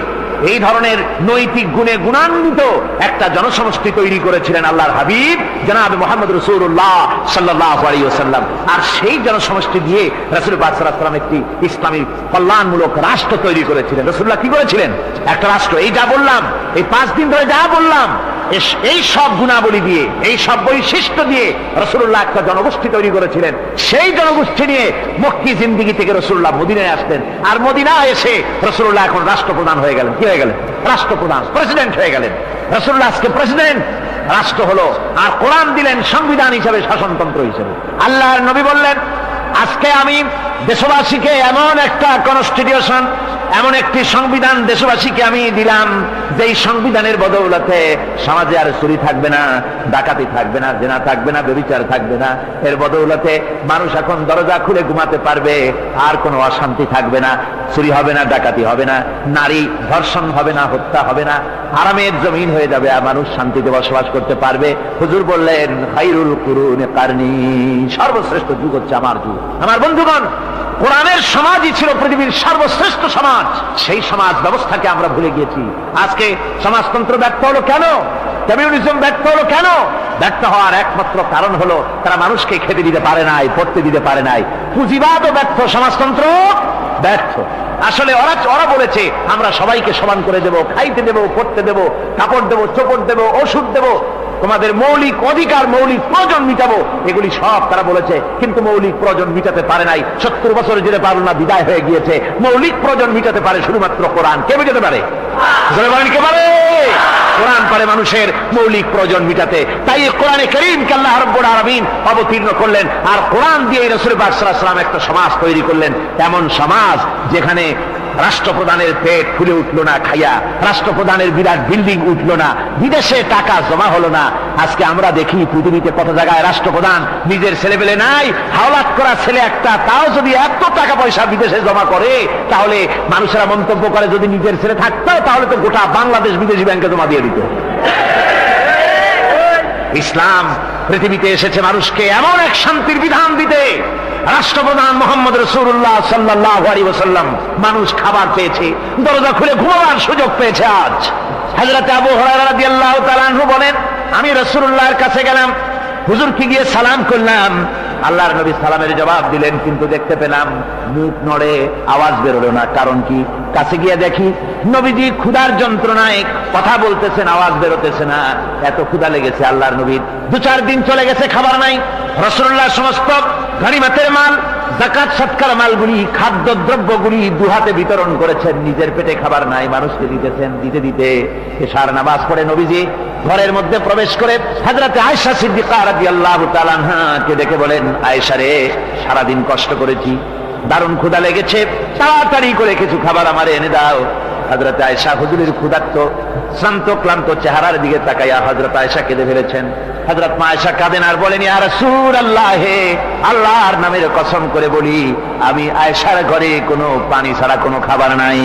এই ধরনের নৈতিক গুণে গুণান্বিত একটা জনসমষ্টি তৈরি করেছিলেন আল্লাহর হাবিব জনাব মুহাম্মদ রাসূলুল্লাহ সাল্লাল্লাহু আলাইহি ওয়াসাল্লাম। আর সেই জনসমষ্টি দিয়ে রাসূল পাক সাল্লাল্লাহু আলাইহি ওয়াসাল্লাম একটি ইসলামী কল্যাণমূলক রাষ্ট্র তৈরি করেছিলেন। রাসূলুল্লাহ কি করেছিলেন? একটা রাষ্ট্র। এই যা বললাম, এই 5 দিন ধরে যা বললাম, এই সব গুণাবলী দিয়ে, এই সব বৈশিষ্ট্য দিয়ে রাসূলুল্লাহ একটা জনগোষ্ঠী তৈরি করেছিলেন। সেই জনগোষ্ঠী নিয়ে মক্কি জিন্দেগি থেকে রাসূলুল্লাহ মদিনায় আসলেন। আর মদিনায় এসে রাসূলুল্লাহ এখন রাষ্ট্রপ্রধান হয়ে গেলেন। কি হয়ে গেলেন? রাষ্ট্রপ্রধান, প্রেসিডেন্ট হয়ে গেলেন। রাসূলুল্লাহ আজকে প্রেসিডেন্ট, রাষ্ট্র হলো। আর কোরআন দিলেন সংবিধান হিসেবে, শাসনতন্ত্র হিসেবে। আল্লাহর নবী বললেন, আজকে আমি দেশবাসীকে এমন একটা কনস্টিটিউশন, এমন একটি সংবিধান দেশবাসীকে আমি দিলাম, যেই সংবিধানের বদৌলতে সমাজে আর চুরি থাকবে না, ডাকাতি থাকবে না, জেনা থাকবে না, ব্যভিচার থাকবে না। এর বদৌলতে মানুষ এখন দরজা খুলে ঘুমাতে পারবে, আর কোনো অশান্তি থাকবে না, চুরি হবে না, ডাকাতি হবে না, নারী ধর্ষণ হবে না, হত্যা হবে না, আরামের জমিন হয়ে যাবে, আর মানুষ শান্তিতে বসবাস করতে পারবে। হুজুর বললেন, খায়রুল কুরুনি কারনি, সর্বশ্রেষ্ঠ যুগ হচ্ছে আমার যুগ। আমার বন্ধুগণ, কোরআনের সমাজই ছিল পৃথিবীর সর্বশ্রেষ্ঠ সমাজ। সেই সমাজ ব্যবস্থাকে আমরা ভুলে গিয়েছি। আজকে সমাজতন্ত্র ব্যর্থ হলো কেন? কমিউনিজম ব্যর্থ হলো কেন? ব্যর্থ হওয়ার একমাত্র কারণ হলো তারা মানুষকে খেতে দিতে পারে নাই, পড়তে দিতে পারে নাই। পুঁজিবাদও ব্যর্থ, সমাজতন্ত্র ব্যর্থ। আসলে ওরা বলেছে আমরা সবাইকে সমান করে দেব, খাইতে দেব, পড়তে দেব, কাপড় দেব, চোপড় দেব, ওষুধ দেব, তোমাদের মৌলিক অধিকার, মৌলিক প্রয়োজন মিটাবো, এগুলি সব তারা বলেছে। কিন্তু মৌলিক প্রয়োজন মিটাতে পারে নাই। 70 বছর জেলে পারল না, বিদায় হয়ে গিয়েছে। মৌলিক প্রয়োজন মিটাতে পারে শুধুমাত্র কোরআন। কে মিটাতে পারে? বলেন কে পারে? কোরআন পারে মানুষের মৌলিক প্রয়োজন মিটাতে। তাই কোরআনে কারীমকে আল্লাহ রাব্বুল আলামিন অবতীর্ণ করলেন, আর কোরআন দিয়ে রাসূল পাক সাল্লাল্লাহু আলাইহি ওয়াসাল্লাম একটা সমাজ তৈরি করলেন, এমন সমাজ যেখানে রাষ্ট্রপ্রধানের পেট ফুলে উঠলো না খাইয়া, রাষ্ট্রপ্রধানের বিরাট বিল্ডিং উঠলো না, বিদেশে টাকা জমা হলো না। আজকে আমরা দেখি পৃথিবীতে কত জায়গায় রাষ্ট্রপ্রধান নিজের ছেলেপেলে নাই, হাওলাত করা ছেলে একটা, তাও যদি এত টাকা পয়সা বিদেশে জমা করে, তাহলে মানুষেরা মন্তব্য করে যদি নিজের ছেলে থাকতো তাহলে তো গোটা বাংলাদেশ বিদেশি ব্যাংকে জমা দিয়ে দিত। ইসলাম পৃথিবীতে এসেছে মানুষকে এমন এক শান্তির বিধান দিতে। রাষ্ট্রপ্রধান মুহাম্মদ রাসূলুল্লাহ সাল্লাল্লাহু আলাইহি ওয়াসাল্লাম মানুষ খাবার পেয়েছে, দরজা খুলে ঘুমাবার সুযোগ পেয়েছে। আজ হযরত আবু হুরায়রা রাদিয়াল্লাহু তাআলা আনহু বলেন, আমি রাসূলুল্লাহর কাছে গেলাম, হুজুরকে গিয়ে সালাম করলাম, আল্লাহর নবী সালামের জবাব দিলেন, কিন্তু দেখতে পেলাম মুখ নড়ে, আওয়াজ বেরোলো না। কারণ কি? কাছে গিয়ে দেখি নবীজি ক্ষুধার যন্ত্রণায় কথা বলতেছেন, আওয়াজ বেরোতেছে না। এত ক্ষুধা লেগেছে আল্লাহর নবীর। 2-4 দিন চলে গেছে, খাবার নাই। রাসূলুল্লাহ সমস্ত গনিমতের মাল, যাকাত সদকার মালগুলি, খাদ্য দ্রব্যগুলি দুহাতে বিতরণ করেছেন, নিজের পেটে খাবার নাই, মানুষকে দিতেছেন। দিতে দিতে এশার নামাজ পড়ে নবীজি ঘরের মধ্যে প্রবেশ করে হযরত আয়েশা সিদ্দিকা রাদিয়াল্লাহু তাআলা আনহাকে ডেকে বলেন, আয়েশা রে, সারাদিন কষ্ট করেছি, দারুণ ক্ষুধা লেগেছে, তাড়াতাড়ি করে কিছু খাবার আমারে এনে দাও। হযরত আয়েশা হুজুরের ক্ষুধার্ত শ্রান্ত ক্লান্ত চেহারার দিকে তাকাইয়া হযরত আয়েশা কেঁদে ফেলেছেন। হযরত মা আয়েশা কাঁদেন আর বলেন, ইয়া রাসূলুল্লাহ, হে আল্লাহর নামের কসম করে বলি, আমি আয়েশার ঘরে কোনো পানি ছাড়া কোনো খাবার নাই।